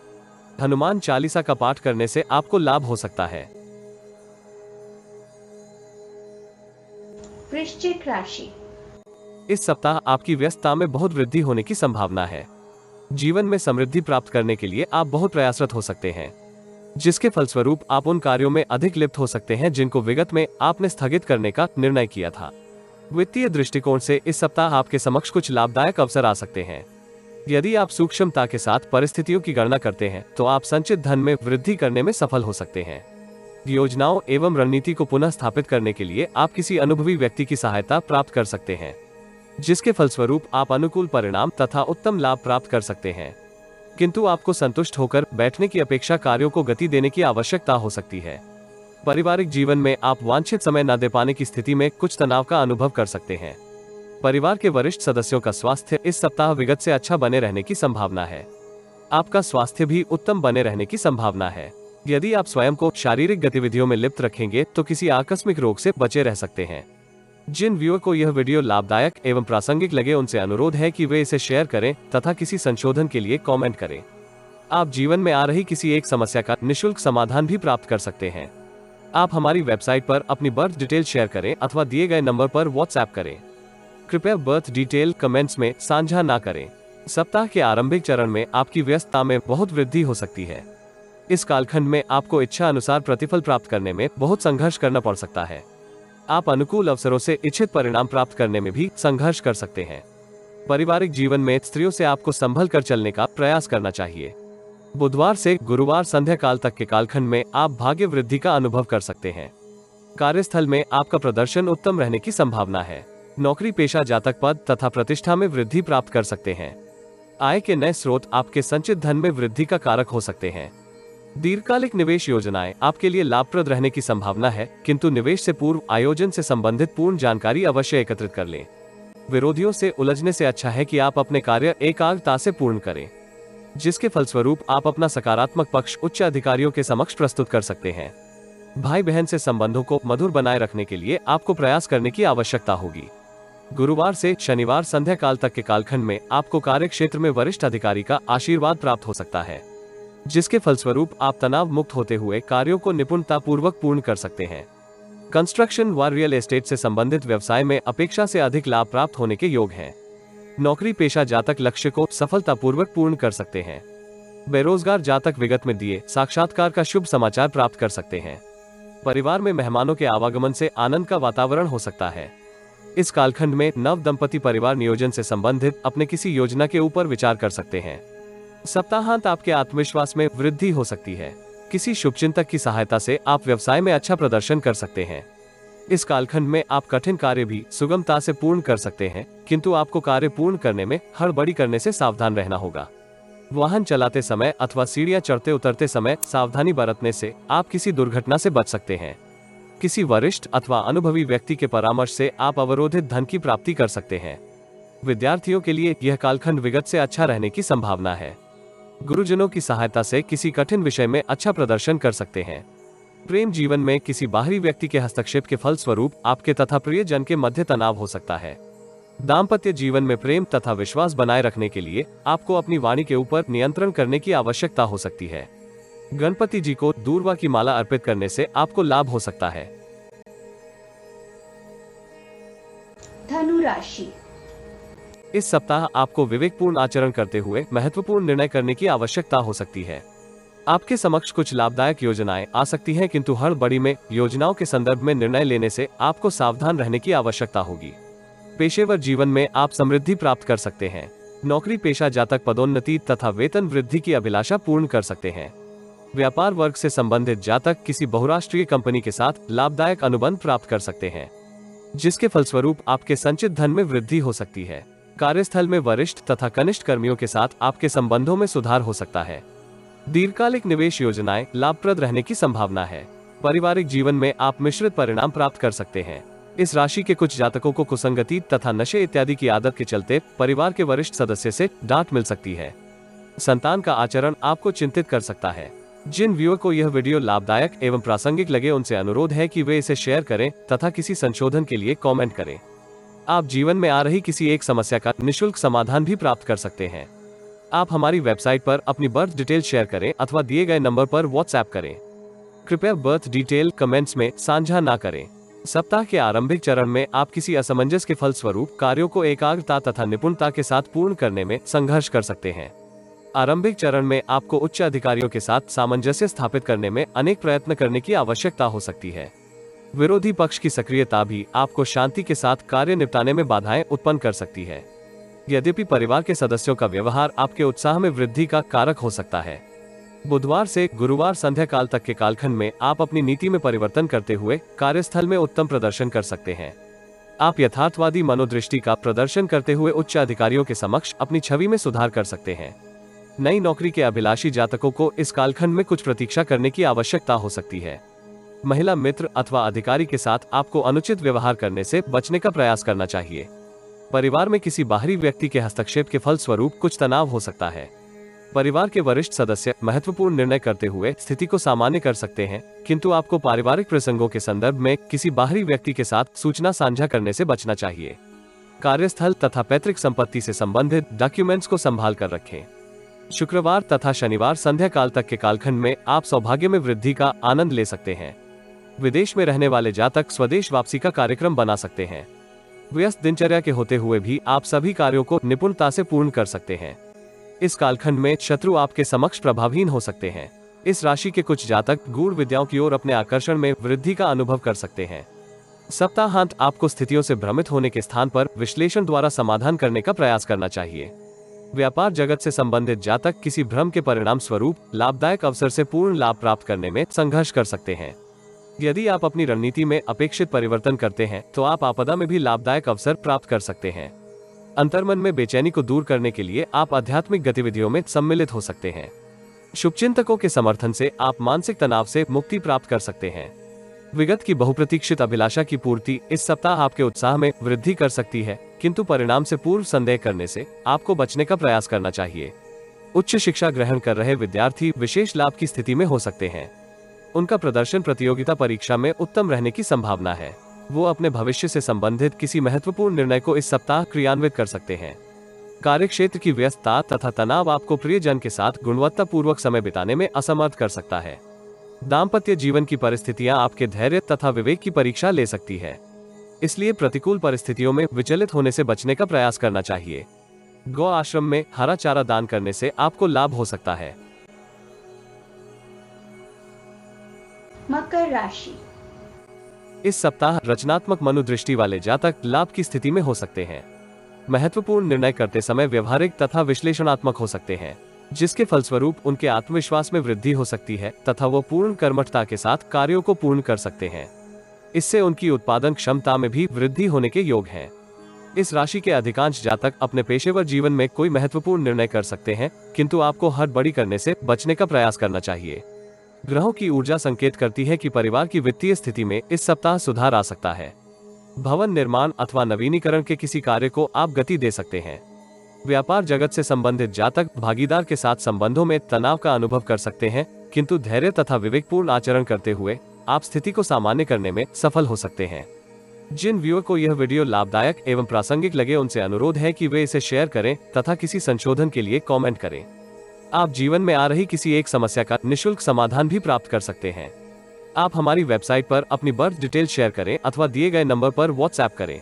हनुमान चालीसा का पाठ करने से आपको लाभ हो सकता है। वृश्चिक राशि। इस सप्ताह आपकी व्यस्तता में बहुत वृद्धि होने की संभावना है। जीवन में समृद्धि प्राप्त करने के लिए आप बहुत प्रयासरत हो सकते हैं, जिसके फलस्वरूप आप उन कार्यों में अधिक लिप्त हो सकते हैं जिनको विगत में आपने स्थगित करने का निर्णय किया था। वित्तीय दृष्टिकोण से इस सप्ताह आपके समक्ष कुछ लाभदायक अवसर आ सकते हैं। यदि आप सूक्ष्मता के साथ परिस्थितियों की गणना करते हैं तो आप संचित धन में वृद्धि करने में सफल हो सकते हैं। योजनाओं एवं रणनीति को पुनः स्थापित करने के लिए आप किसी अनुभवी व्यक्ति की सहायता प्राप्त कर सकते हैं, जिसके फलस्वरूप आप अनुकूल परिणाम तथा उत्तम लाभ प्राप्त कर सकते हैं। किंतु आपको संतुष्ट होकर बैठने की अपेक्षा कार्यों को गति देने की आवश्यकता हो सकती है। पारिवारिक जीवन में आप वांछित समय न दे पाने की स्थिति में कुछ तनाव का अनुभव कर सकते हैं। परिवार के वरिष्ठ सदस्यों का स्वास्थ्य इस सप्ताह विगत से अच्छा बने रहने की संभावना है। आपका स्वास्थ्य भी उत्तम बने रहने की संभावना है। यदि आप स्वयं को शारीरिक गतिविधियों में लिप्त रखेंगे तो किसी आकस्मिक रोग से बचे रह सकते हैं। जिन व्यूअर को यह वीडियो लाभदायक एवं प्रासंगिक लगे उनसे अनुरोध है कि वे इसे शेयर करें तथा किसी संशोधन के लिए कमेंट करें। आप जीवन में आ रही किसी एक समस्या का निःशुल्क समाधान भी प्राप्त कर सकते हैं। आप हमारी वेबसाइट पर अपनी बर्थ डिटेल शेयर करें अथवा दिए गए नंबर पर व्हाट्सएप करें। कृपया बर्थ डिटेल कमेंट्स में साझा ना करें। सप्ताह के आरंभिक चरण में आपकी व्यस्तता में बहुत वृद्धि हो सकती है। इस कालखंड में आपको इच्छा अनुसार प्रतिफल प्राप्त करने में बहुत संघर्ष करना पड़ सकता है। आप अनुकूल अवसरों से इच्छित परिणाम प्राप्त करने में भी संघर्ष कर सकते हैं। पारिवारिक जीवन में स्त्रियों से आपको संभल कर चलने का प्रयास करना चाहिए। बुधवार से गुरुवार संध्या काल तक के कालखंड में आप भाग्य वृद्धि का अनुभव कर सकते हैं। कार्यस्थल में आपका प्रदर्शन उत्तम रहने की संभावना है। नौकरी पेशा जातक पद तथा प्रतिष्ठा में वृद्धि प्राप्त कर सकते हैं। आय के नए स्रोत आपके संचित धन में वृद्धि का कारक हो सकते हैं। दीर्घकालिक निवेश योजनाएं आपके लिए लाभप्रद रहने की संभावना है, किंतु निवेश से पूर्व आयोजन से संबंधित पूर्ण जानकारी अवश्य एकत्रित कर लें। विरोधियों से उलझने से अच्छा है कि आप अपने कार्य एकाग्रता से पूर्ण करें, जिसके फलस्वरूप आप अपना सकारात्मक पक्ष उच्च अधिकारियों के समक्ष प्रस्तुत कर सकते हैं। भाई बहन से संबंधों को मधुर बनाए रखने के लिए आपको प्रयास करने की आवश्यकता होगी। गुरुवार से शनिवार संध्या काल तक के कालखंड में आपको कार्य क्षेत्र में वरिष्ठ अधिकारी का आशीर्वाद प्राप्त हो सकता है, जिसके फलस्वरूप आप तनाव मुक्त होते हुए कार्यों को निपुणता पूर्वक पूर्ण कर सकते हैं। कंस्ट्रक्शन व रियल एस्टेट से संबंधित व्यवसाय में अपेक्षा से अधिक लाभ प्राप्त होने के योग हैं। नौकरी पेशा जातक लक्ष्य को सफलतापूर्वक पूर्ण कर सकते हैं। बेरोजगार जातक विगत में दिए साक्षात्कार का शुभ समाचार प्राप्त कर सकते हैं। परिवार में मेहमानों के आवागमन से आनंद का वातावरण हो सकता है। इस कालखंड में नव दंपति परिवार नियोजन से संबंधित अपने किसी योजना के ऊपर विचार कर सकते हैं। सप्ताहांत आपके आत्मविश्वास में वृद्धि हो सकती है। किसी शुभचिंतक की सहायता से आप व्यवसाय में अच्छा प्रदर्शन कर सकते हैं। इस कालखंड में आप कठिन कार्य भी सुगमता से पूर्ण कर सकते हैं, किंतु आपको कार्य पूर्ण करने में हड़बड़ी करने से सावधान रहना होगा। वाहन चलाते समय अथवा सीढ़ियां चढ़ते उतरते समय सावधानी बरतने से आप किसी दुर्घटना से बच सकते हैं। किसी वरिष्ठ अथवा अनुभवी व्यक्ति के परामर्श से आप अवरोधित धन की प्राप्ति कर सकते हैं। विद्यार्थियों के लिए यह कालखंड विगत से अच्छा रहने की संभावना है। गुरुजनों की सहायता से किसी कठिन विषय में अच्छा प्रदर्शन कर सकते हैं। प्रेम जीवन में किसी बाहरी व्यक्ति के हस्तक्षेप के फलस्वरूप आपके तथा प्रियजन के मध्य तनाव हो सकता है। दाम्पत्य जीवन में प्रेम तथा विश्वास बनाए रखने के लिए आपको अपनी वाणी के ऊपर नियंत्रण करने की आवश्यकता हो सकती है। गणपति जी को दूर्वा की माला अर्पित करने से आपको लाभ हो सकता है। धनु राशि। इस सप्ताह आपको विवेकपूर्ण आचरण करते हुए महत्वपूर्ण निर्णय करने की आवश्यकता हो सकती है। आपके समक्ष कुछ लाभदायक योजनाएं आ सकती हैं, किंतु हड़बड़ी में योजनाओं के संदर्भ में निर्णय लेने से आपको सावधान रहने की आवश्यकता होगी। पेशेवर जीवन में आप समृद्धि प्राप्त कर सकते हैं। नौकरी पेशा जातक पदोन्नति तथा वेतन वृद्धि की अभिलाषा पूर्ण कर सकते हैं। व्यापार वर्ग से संबंधित जातक किसी बहुराष्ट्रीय कंपनी के साथ लाभदायक अनुबंध प्राप्त कर सकते हैं, जिसके फलस्वरूप आपके संचित धन में वृद्धि हो सकती है। कार्यस्थल में वरिष्ठ तथा कनिष्ठ कर्मियों के साथ आपके संबंधों में सुधार हो सकता है। दीर्घकालिक निवेश योजनाएं लाभप्रद रहने की संभावना है। पारिवारिक जीवन में आप मिश्रित परिणाम प्राप्त कर सकते हैं। इस राशि के कुछ जातकों को कुसंगति तथा नशे इत्यादि की आदत के चलते परिवार के वरिष्ठ सदस्य से डांट मिल सकती है। संतान का आचरण आपको चिंतित कर सकता है। जिन व्यूअर को यह वीडियो लाभदायक एवं प्रासंगिक लगे उनसे अनुरोध है कि वे इसे शेयर करें तथा किसी संशोधन के लिए कमेंट करें। आप जीवन में आ रही किसी एक समस्या का निःशुल्क समाधान भी प्राप्त कर सकते हैं। आप हमारी वेबसाइट पर अपनी बर्थ डिटेल शेयर करें अथवा दिए गए नंबर पर व्हाट्सएप करें। कृपया बर्थ डिटेल कमेंट्स में साझा ना करें। सप्ताह के आरंभिक चरण में आप किसी असमंजस के फलस्वरूप कार्यों को एकाग्रता तथा निपुणता के साथ पूर्ण करने में संघर्ष कर सकते हैं। आरंभिक चरण में आपको उच्च अधिकारियों के साथ सामंजस्य स्थापित करने में अनेक प्रयत्न करने की आवश्यकता हो सकती है। विरोधी पक्ष की सक्रियता भी आपको शांति के साथ कार्य निपटाने में बाधाएं उत्पन्न कर सकती है। यद्यपि परिवार के सदस्यों का व्यवहार आपके उत्साह में वृद्धि का कारक हो सकता है। बुधवार से गुरुवार संध्या काल तक के कालखंड में आप अपनी नीति में परिवर्तन करते हुए कार्यस्थल में उत्तम प्रदर्शन कर सकते हैं। आप यथार्थवादी मनोदृष्टि का प्रदर्शन करते हुए उच्च अधिकारियों के समक्ष अपनी छवि में सुधार कर सकते हैं। नई नौकरी के अभिलाषी जातकों को इस कालखंड में कुछ प्रतीक्षा करने की आवश्यकता हो सकती है। महिला मित्र अथवा अधिकारी के साथ आपको अनुचित व्यवहार करने से बचने का प्रयास करना चाहिए। परिवार में किसी बाहरी व्यक्ति के हस्तक्षेप के फलस्वरूप कुछ तनाव हो सकता है। परिवार के वरिष्ठ सदस्य महत्वपूर्ण निर्णय करते हुए स्थिति को सामान्य कर सकते हैं, किंतु आपको पारिवारिक प्रसंगों के संदर्भ में किसी बाहरी व्यक्ति के साथ सूचना साझा करने से बचना चाहिए। कार्यस्थल तथा पैतृक संपत्ति से संबंधित डॉक्यूमेंट्स को संभाल कर रखें। शुक्रवार तथा शनिवार संध्या काल तक के कालखंड में आप सौभाग्य में वृद्धि का आनंद ले सकते हैं। विदेश में रहने वाले जातक स्वदेश वापसी का कार्यक्रम बना सकते हैं। व्यस्त दिनचर्या के होते हुए भी आप सभी कार्यों को निपुणता से पूर्ण कर सकते हैं। इस कालखंड में शत्रु आपके समक्ष प्रभावहीन हो सकते हैं। इस राशि के कुछ जातक गूढ़ विद्याओं की ओर अपने आकर्षण में वृद्धि का अनुभव कर सकते हैं। सप्ताहांत आपको स्थितियों से भ्रमित होने के स्थान पर विश्लेषण द्वारा समाधान करने का प्रयास करना चाहिए। व्यापार जगत से संबंधित जातक किसी भ्रम के परिणाम स्वरूप लाभदायक अवसर से पूर्ण लाभ प्राप्त करने में संघर्ष कर सकते हैं। यदि आप अपनी रणनीति में अपेक्षित परिवर्तन करते हैं तो आप आपदा में भी लाभदायक अवसर प्राप्त कर सकते हैं। अंतर्मन में बेचैनी को दूर करने के लिए आप आध्यात्मिक गतिविधियों में सम्मिलित हो सकते हैं। शुभचिंतकों के समर्थन से आप मानसिक तनाव से मुक्ति प्राप्त कर सकते हैं। विगत की बहुप्रतीक्षित अभिलाषा की पूर्ति इस सप्ताह आपके उत्साह में वृद्धि कर सकती है, किंतु परिणाम से पूर्व संदेह करने से आपको बचने का प्रयास करना चाहिए। उच्च शिक्षा ग्रहण कर रहे विद्यार्थी विशेष लाभ की स्थिति में हो सकते हैं। उनका प्रदर्शन प्रतियोगिता परीक्षा में उत्तम रहने की संभावना है। वो अपने भविष्य से संबंधित किसी महत्वपूर्ण निर्णय को इस सप्ताह क्रियान्वित कर सकते हैं। कार्यक्षेत्र की व्यस्तता तथा तनाव आपको प्रियजन के साथ गुणवत्तापूर्वक समय बिताने में असमर्थ कर सकता है। दाम्पत्य जीवन की परिस्थितियां आपके धैर्य तथा विवेक की परीक्षा ले सकती है, इसलिए प्रतिकूल परिस्थितियों में विचलित होने से बचने का प्रयास करना चाहिए। गौ आश्रम में हरा चारा दान करने से आपको लाभ हो सकता है। मकर राशि। इस सप्ताह रचनात्मक मनोदृष्टि वाले जातक लाभ की स्थिति में हो सकते हैं। महत्वपूर्ण निर्णय करते समय व्यवहारिक तथा विश्लेषणात्मक हो सकते हैं, जिसके फलस्वरूप उनके आत्मविश्वास में वृद्धि हो सकती है तथा वो पूर्ण कर्मठता के साथ कार्यों को पूर्ण कर सकते हैं। इससे उनकी उत्पादन क्षमता में भी वृद्धि होने के योग हैं। इस राशि के अधिकांश जातक अपने पेशेवर जीवन में कोई महत्वपूर्ण निर्णय कर सकते हैं, किंतु आपको हड़बड़ी करने से बचने का प्रयास करना चाहिए। ग्रहों की ऊर्जा संकेत करती है कि परिवार की वित्तीय स्थिति में इस सप्ताह सुधार आ सकता है। भवन निर्माण अथवा नवीनीकरण के किसी कार्य को आप गति दे सकते हैं। व्यापार जगत से संबंधित जातक भागीदार के साथ संबंधों में तनाव का अनुभव कर सकते हैं, किंतु धैर्य तथा विवेकपूर्ण आचरण करते हुए आप स्थिति को सामान्य करने में सफल हो सकते हैं। जिन व्यूअर को यह वीडियो लाभदायक एवं प्रासंगिक लगे उनसे अनुरोध है कि वे इसे शेयर करें तथा किसी संशोधन के लिए कमेंट करें। आप जीवन में आ रही किसी एक समस्या का निःशुल्क समाधान भी प्राप्त कर सकते हैं। आप हमारी वेबसाइट पर अपनी बर्थ डिटेल शेयर करें अथवा दिए गए नंबर पर व्हाट्सएप करें।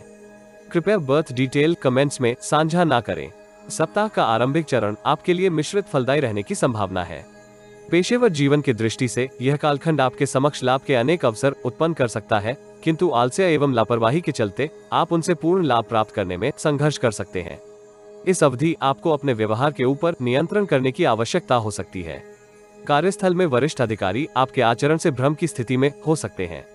कृपया बर्थ डिटेल कमेंट्स में साझा ना करें। सप्ताह का आरंभिक चरण आपके लिए मिश्रित फलदायी रहने की संभावना है। पेशेवर जीवन की दृष्टि से यह कालखंड आपके समक्ष लाभ के अनेक अवसर उत्पन्न कर सकता है, किंतु आलस्य एवं लापरवाही के चलते आप उनसे पूर्ण लाभ प्राप्त करने में संघर्ष कर सकते हैं। इस अवधि आपको अपने व्यवहार के ऊपर नियंत्रण करने की आवश्यकता हो सकती है। कार्यस्थल में वरिष्ठ अधिकारी आपके आचरण से भ्रम की स्थिति में हो सकते हैं।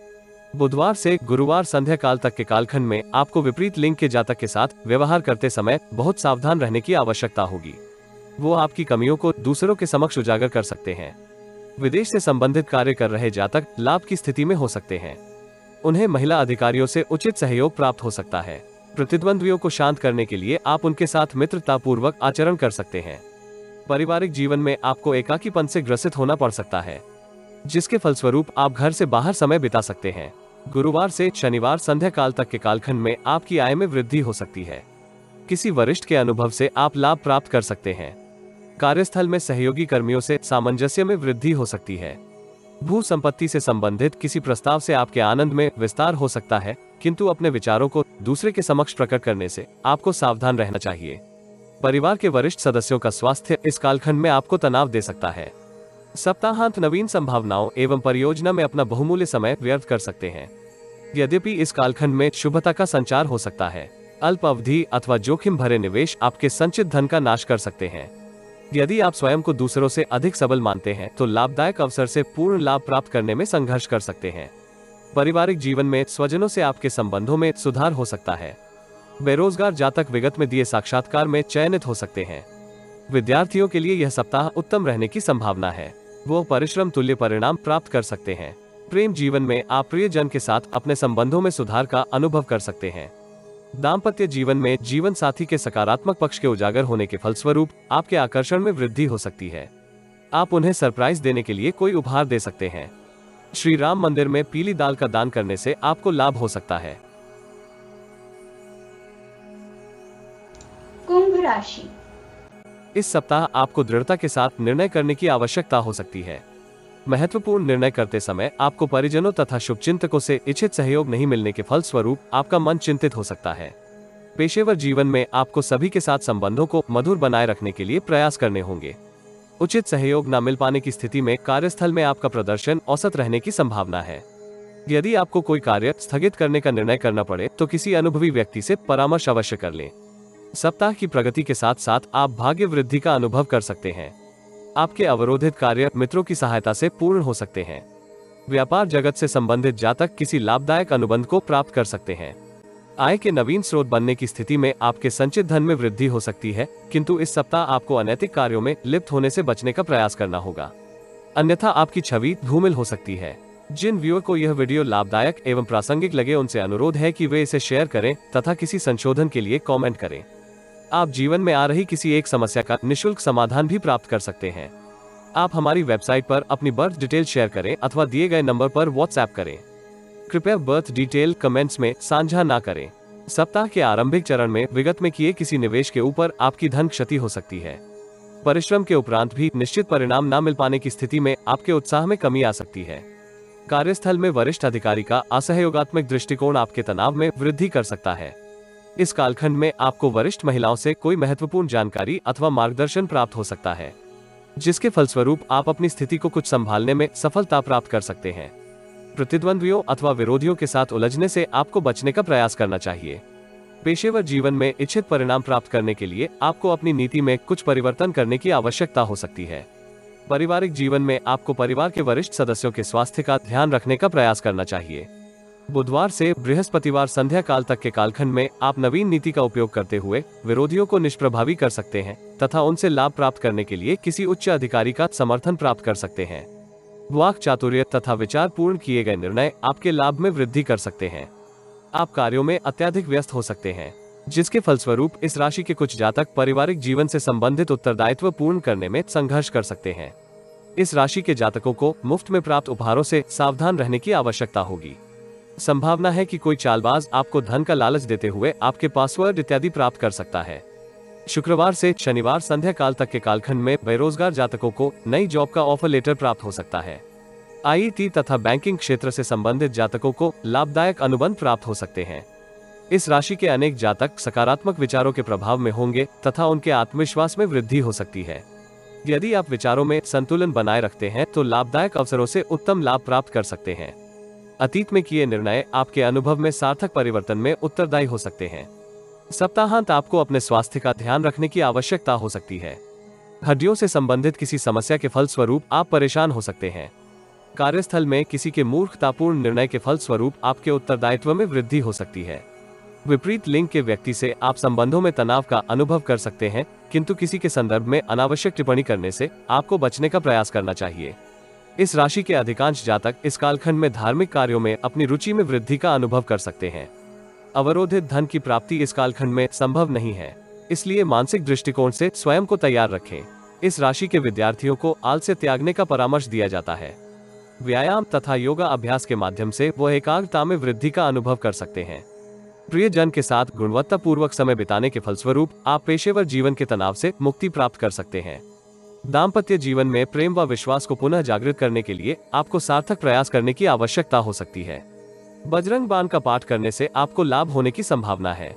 बुधवार से गुरुवार संध्या काल तक के कालखंड में आपको विपरीत लिंग के जातक के साथ व्यवहार करते समय बहुत सावधान रहने की आवश्यकता होगी। वो आपकी कमियों को दूसरों के समक्ष उजागर कर सकते हैं। विदेश से संबंधित कार्य कर रहे जातक लाभ की स्थिति में हो सकते हैं। उन्हें महिला अधिकारियों से उचित सहयोग प्राप्त हो सकता है। प्रतिद्वंद्वियों को शांत करने के लिए आप उनके साथ मित्रतापूर्वक आचरण कर सकते हैं। पारिवारिक जीवन में आपको एकाकीपन से ग्रसित होना पड़ सकता है, जिसके फलस्वरूप आप घर से बाहर समय बिता सकते हैं। गुरुवार से शनिवार संध्या काल तक के कालखंड में आपकी आय में वृद्धि हो सकती है। किसी वरिष्ठ के अनुभव से आप लाभ प्राप्त कर सकते हैं। कार्यस्थल में सहयोगी कर्मियों से सामंजस्य में वृद्धि हो सकती है। भू संपत्ति से संबंधित किसी प्रस्ताव से आपके आनंद में विस्तार हो सकता है, किंतु अपने विचारों को दूसरे के समक्ष प्रकट करने से आपको सावधान रहना चाहिए। परिवार के वरिष्ठ सदस्यों का स्वास्थ्य इस कालखंड में आपको तनाव दे सकता है। सप्ताहांत नवीन संभावनाओं एवं परियोजना में अपना बहुमूल्य समय व्यर्थ कर सकते हैं। यद्यपि इस कालखंड में शुभता का संचार हो सकता है, अल्प अवधि अथवा जोखिम भरे निवेश आपके संचित धन का नाश कर सकते हैं। यदि आप स्वयं को दूसरों से अधिक सबल मानते हैं तो लाभदायक अवसर से पूर्ण लाभ प्राप्त करने में संघर्ष कर सकते हैं। पारिवारिक जीवन में स्वजनों से आपके संबंधों में सुधार हो सकता है। बेरोजगार जातक विगत में दिए साक्षात्कार में चयनित हो सकते हैं। विद्यार्थियों के लिए यह सप्ताह उत्तम रहने की संभावना है। वो परिश्रम तुल्य परिणाम प्राप्त कर सकते हैं। प्रेम जीवन में आप प्रियजन के साथ अपने संबंधों में सुधार का अनुभव कर सकते हैं। दाम्पत्य जीवन में जीवन साथी के सकारात्मक पक्ष के उजागर होने के फलस्वरूप आपके आकर्षण में वृद्धि हो सकती है। आप उन्हें सरप्राइज देने के लिए कोई उपहार दे सकते हैं। श्री राम मंदिर में पीली दाल का दान करने से आपको लाभ हो सकता है। कुंभ राशि। इस सप्ताह आपको दृढ़ता के साथ निर्णय करने की आवश्यकता हो सकती है। महत्वपूर्ण निर्णय करते समय आपको परिजनों तथा शुभचिंतकों से इच्छित सहयोग नहीं मिलने के फलस्वरूप आपका मन चिंतित हो सकता है। पेशेवर जीवन में आपको सभी के साथ संबंधों को मधुर बनाए रखने के लिए प्रयास करने होंगे। उचित सहयोग न मिल पाने की स्थिति में कार्यस्थल में आपका प्रदर्शन औसत रहने की संभावना है। यदि आपको कोई कार्य स्थगित करने का निर्णय करना पड़े तो किसी अनुभवी व्यक्ति से परामर्श अवश्य कर लें। सप्ताह की प्रगति के साथ साथ आप भाग्य वृद्धि का अनुभव कर सकते हैं। आपके अवरोधित कार्य मित्रों की सहायता से पूर्ण हो सकते हैं। व्यापार जगत से संबंधित जातक किसी लाभदायक अनुबंध को प्राप्त कर सकते हैं। आय के नवीन स्रोत बनने की स्थिति में आपके संचित धन में वृद्धि हो सकती है, किंतु इस सप्ताह आपको अनैतिक कार्यों में लिप्त होने से बचने का प्रयास करना होगा, अन्यथा आपकी छवि धूमिल हो सकती है। जिन व्यूअर को यह वीडियो लाभदायक एवं प्रासंगिक लगे उनसे अनुरोध है कि वे इसे शेयर करें तथा किसी संशोधन के लिए कमेंट करें। आप जीवन में आ रही किसी एक समस्या का निःशुल्क समाधान भी प्राप्त कर सकते हैं। आप हमारी वेबसाइट पर अपनी बर्थ डिटेल शेयर करें अथवा दिए गए नंबर पर व्हाट्सएप करें। कृपया बर्थ डिटेल कमेंट्स में साझा ना करें। सप्ताह के आरंभिक चरण में विगत में किए किसी निवेश के ऊपर आपकी धन क्षति हो सकती है। परिश्रम के उपरांत भी निश्चित परिणाम न मिल पाने की स्थिति में आपके उत्साह में कमी आ सकती है। कार्यस्थल में वरिष्ठ अधिकारी का असहयोगात्मक दृष्टिकोण आपके तनाव में वृद्धि कर सकता है। इस कालखंड में आपको वरिष्ठ महिलाओं से कोई महत्वपूर्ण जानकारी अथवा मार्गदर्शन प्राप्त हो सकता है, जिसके फलस्वरूप आप अपनी स्थिति को कुछ संभालने में सफलता प्राप्त कर सकते हैं। प्रतिद्वंद्वियों अथवा विरोधियों के साथ उलझने से आपको बचने का प्रयास करना चाहिए। पेशेवर जीवन में इच्छित परिणाम प्राप्त करने के लिए आपको अपनी नीति में कुछ परिवर्तन करने की आवश्यकता हो सकती है। पारिवारिक जीवन में आपको परिवार के वरिष्ठ सदस्यों के स्वास्थ्य का ध्यान रखने का प्रयास करना चाहिए। बुधवार से बृहस्पतिवार संध्या काल तक के कालखंड में आप नवीन नीति का उपयोग करते हुए विरोधियों को निष्प्रभावी कर सकते हैं तथा उनसे लाभ प्राप्त करने के लिए किसी उच्च अधिकारी का समर्थन प्राप्त कर सकते हैं। वाक चातुर्य तथा विचार पूर्ण किए गए निर्णय आपके लाभ में वृद्धि कर सकते हैं। आप कार्यों में अत्यधिक व्यस्त हो सकते हैं, जिसके फलस्वरूप इस राशि के कुछ जातक पारिवारिक जीवन से संबंधित उत्तरदायित्व पूर्ण करने में संघर्ष कर सकते हैं। इस राशि के जातकों को मुफ्त में प्राप्त उपहारों से सावधान रहने की आवश्यकता होगी। संभावना है कि कोई चालबाज आपको धन का लालच देते हुए आपके पासवर्ड इत्यादि प्राप्त कर सकता है। शुक्रवार से शनिवार संध्या काल तक के कालखंड में बेरोजगार जातकों को नई जॉब का ऑफर लेटर प्राप्त हो सकता है। आईटी तथा बैंकिंग क्षेत्र से संबंधित जातकों को लाभदायक अनुबंध प्राप्त हो सकते हैं। इस राशि के अनेक जातक सकारात्मक विचारों के प्रभाव में होंगे तथा उनके आत्मविश्वास में वृद्धि हो सकती है। यदि आप विचारों में संतुलन बनाए रखते हैं तो लाभदायक अवसरों से उत्तम लाभ प्राप्त कर सकते हैं। अतीत में किए निर्णय आपके अनुभव में सार्थक परिवर्तन में उत्तरदायी हो सकते हैं। सप्ताहांत आपको अपने स्वास्थ्य का ध्यान रखने की आवश्यकता हो सकती है। हड्डियों से संबंधित किसी समस्या के फलस्वरूप आप परेशान हो सकते हैं। कार्यस्थल में किसी के मूर्खतापूर्ण निर्णय के फलस्वरूप आपके उत्तरदायित्व में वृद्धि हो सकती है। विपरीत लिंग के व्यक्ति से आप संबंधों में तनाव का अनुभव कर सकते हैं, किंतु किसी के संदर्भ में अनावश्यक टिप्पणी करने से आपको बचने का प्रयास करना चाहिए। इस राशि के अधिकांश जातक इस कालखंड में धार्मिक कार्यों में अपनी रुचि में वृद्धि का अनुभव कर सकते हैं। अवरोधित धन की प्राप्ति इस कालखंड में संभव नहीं है, इसलिए मानसिक दृष्टिकोण से स्वयं को तैयार रखें। इस राशि के विद्यार्थियों को आलस्य त्यागने का परामर्श दिया जाता है। व्यायाम तथा योगा अभ्यास के माध्यम से वो एकाग्रता में वृद्धि का अनुभव कर सकते हैं। प्रियजन के साथ गुणवत्तापूर्वक समय बिताने के फलस्वरूप आप पेशेवर जीवन के तनाव से मुक्ति प्राप्त कर सकते हैं। दाम्पत्य जीवन में प्रेम व विश्वास को पुनः जागृत करने के लिए आपको सार्थक प्रयास करने की आवश्यकता हो सकती है। बजरंग बाण का पाठ करने से आपको लाभ होने की संभावना है।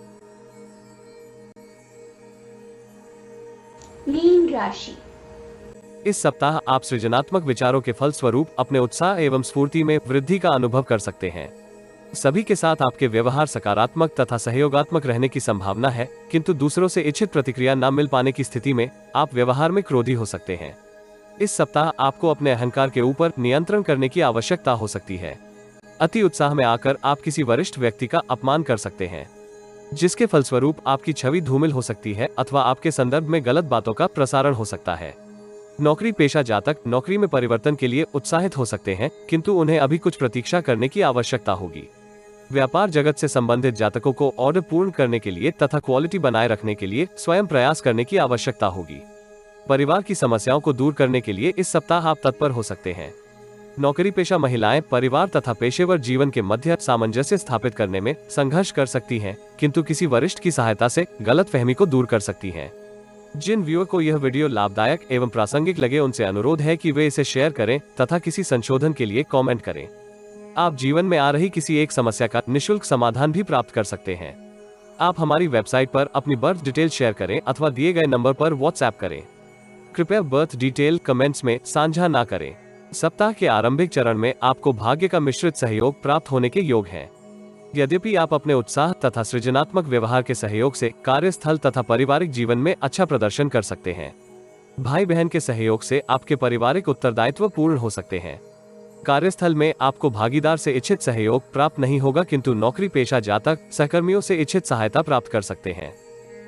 मीन राशि। इस सप्ताह आप सृजनात्मक विचारों के फलस्वरूप अपने उत्साह एवं स्फूर्ति में वृद्धि का अनुभव कर सकते हैं। सभी के साथ आपके व्यवहार सकारात्मक तथा सहयोगात्मक रहने की संभावना है, किंतु दूसरों से इच्छित प्रतिक्रिया न मिल पाने की स्थिति में आप व्यवहार में क्रोधी हो सकते हैं। इस सप्ताह आपको अपने अहंकार के ऊपर नियंत्रण करने की आवश्यकता हो सकती है। अति उत्साह में आकर आप किसी वरिष्ठ व्यक्ति का अपमान कर सकते हैं, जिसके फलस्वरूप आपकी छवि धूमिल हो सकती है अथवा आपके संदर्भ में गलत बातों का प्रसारण हो सकता है। नौकरी पेशा जातक नौकरी में परिवर्तन के लिए उत्साहित हो सकते हैं, किंतु उन्हें अभी कुछ प्रतीक्षा करने की आवश्यकता होगी। व्यापार जगत से संबंधित जातकों को ऑर्डर पूर्ण करने के लिए तथा क्वालिटी बनाए रखने के लिए स्वयं प्रयास करने की आवश्यकता होगी। परिवार की समस्याओं को दूर करने के लिए इस सप्ताह आप तत्पर हो सकते हैं। नौकरी पेशा महिलाएं परिवार तथा पेशेवर जीवन के मध्य सामंजस्य स्थापित करने में संघर्ष कर सकती हैं, किंतु किसी वरिष्ठ की सहायता से गलतफहमी को दूर कर सकती हैं। जिन व्यूअर को यह वीडियो लाभदायक एवं प्रासंगिक लगे उनसे अनुरोध है कि वे इसे शेयर करें तथा किसी संशोधन के लिए कमेंट करें। आप जीवन में आ रही किसी एक समस्या का निशुल्क समाधान भी प्राप्त कर सकते हैं। आप हमारी वेबसाइट पर अपनी बर्थ डिटेल शेयर करें अथवा दिए गए नंबर पर व्हाट्सएप करें। कृपया बर्थ डिटेल कमेंट्स में साझा ना करें। सप्ताह के आरंभिक चरण में आपको भाग्य का मिश्रित सहयोग प्राप्त होने के योग है। यद्यपि आप अपने उत्साह तथा सृजनात्मक व्यवहार के सहयोग से कार्यस्थल तथा पारिवारिक जीवन में अच्छा प्रदर्शन कर सकते हैं। भाई बहन के सहयोग से आपके पारिवारिक उत्तरदायित्व पूर्ण हो सकते हैं। कार्यस्थल में आपको भागीदार से इच्छित सहयोग प्राप्त नहीं होगा, किंतु नौकरी पेशा जातक सहकर्मियों से इच्छित सहायता प्राप्त कर सकते हैं।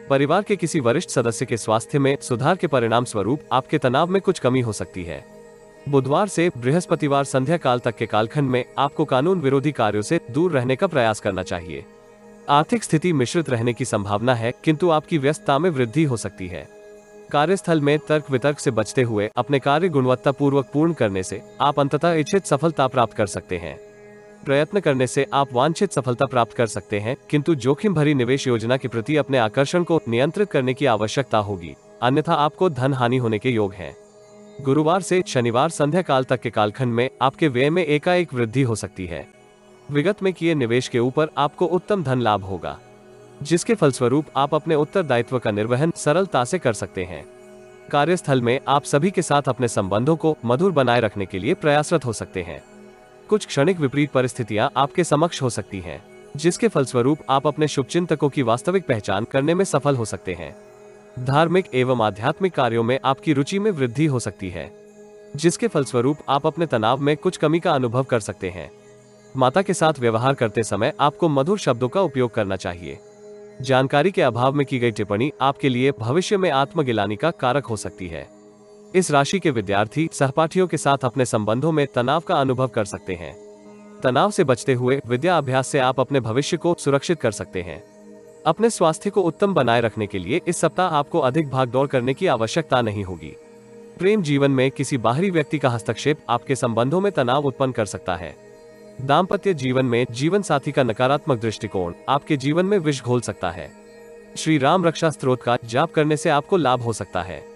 परिवार के किसी वरिष्ठ सदस्य के स्वास्थ्य में सुधार के परिणाम स्वरूप आपके तनाव में कुछ कमी हो सकती है। बुधवार से बृहस्पतिवार संध्या काल तक के कालखंड में आपको कानून विरोधी कार्यों से दूर रहने का प्रयास करना चाहिए। आर्थिक स्थिति मिश्रित रहने की संभावना है, किंतु आपकी व्यस्तता में वृद्धि हो सकती है। कार्यस्थल में तर्क वितर्क से बचते हुए अपने कार्य गुणवत्तापूर्वक पूर्ण करने से आप अंततः इच्छित सफलता प्राप्त कर सकते हैं। प्रयत्न करने से आप वांछित सफलता प्राप्त कर सकते हैं, किंतु जोखिम भरी निवेश योजना के प्रति अपने आकर्षण को नियंत्रित करने की आवश्यकता होगी, अन्यथा आपको धन हानि होने के योग हैं। गुरुवार से शनिवार संध्या काल तक के कालखंड में आपके व्यय में एकाएक वृद्धि हो सकती है। विगत में किए निवेश के ऊपर आपको उत्तम धन लाभ होगा, जिसके फलस्वरूप आप अपने उत्तरदायित्व का निर्वहन सरलता से कर सकते हैं। कार्यस्थल में आप सभी के साथ अपने संबंधों को मधुर बनाए रखने के लिए प्रयासरत हो सकते हैं। कुछ क्षणिक विपरीत परिस्थितियां आपके समक्ष हो सकती हैं, जिसके फलस्वरूप आप अपने शुभचिंतकों की वास्तविक पहचान करने में सफल हो सकते हैं। धार्मिक एवं आध्यात्मिक कार्यों में आपकी रुचि में वृद्धि हो सकती है, जिसके फलस्वरूप आप अपने तनाव में कुछ कमी का अनुभव कर सकते हैं। माता के साथ व्यवहार करते समय आपको मधुर शब्दों का उपयोग करना चाहिए। जानकारी के अभाव में की गई टिप्पणी आपके लिए भविष्य में आत्मगिलानी का कारक हो सकती है। इस राशि के विद्यार्थी सहपाठियों के साथ अपने संबंधों में तनाव का अनुभव कर सकते हैं। तनाव से बचते हुए विद्या अभ्यास से आप अपने भविष्य को सुरक्षित कर सकते हैं। अपने स्वास्थ्य को उत्तम बनाए रखने के लिए इस सप्ताह आपको अधिक भागदौड़ करने की आवश्यकता नहीं होगी। प्रेम जीवन में किसी बाहरी व्यक्ति का हस्तक्षेप आपके संबंधों में तनाव उत्पन्न कर सकता है। दाम्पत्य जीवन में जीवन साथी का नकारात्मक दृष्टिकोण आपके जीवन में विष घोल सकता है। श्री राम रक्षा स्तोत्र का जाप करने से आपको लाभ हो सकता है।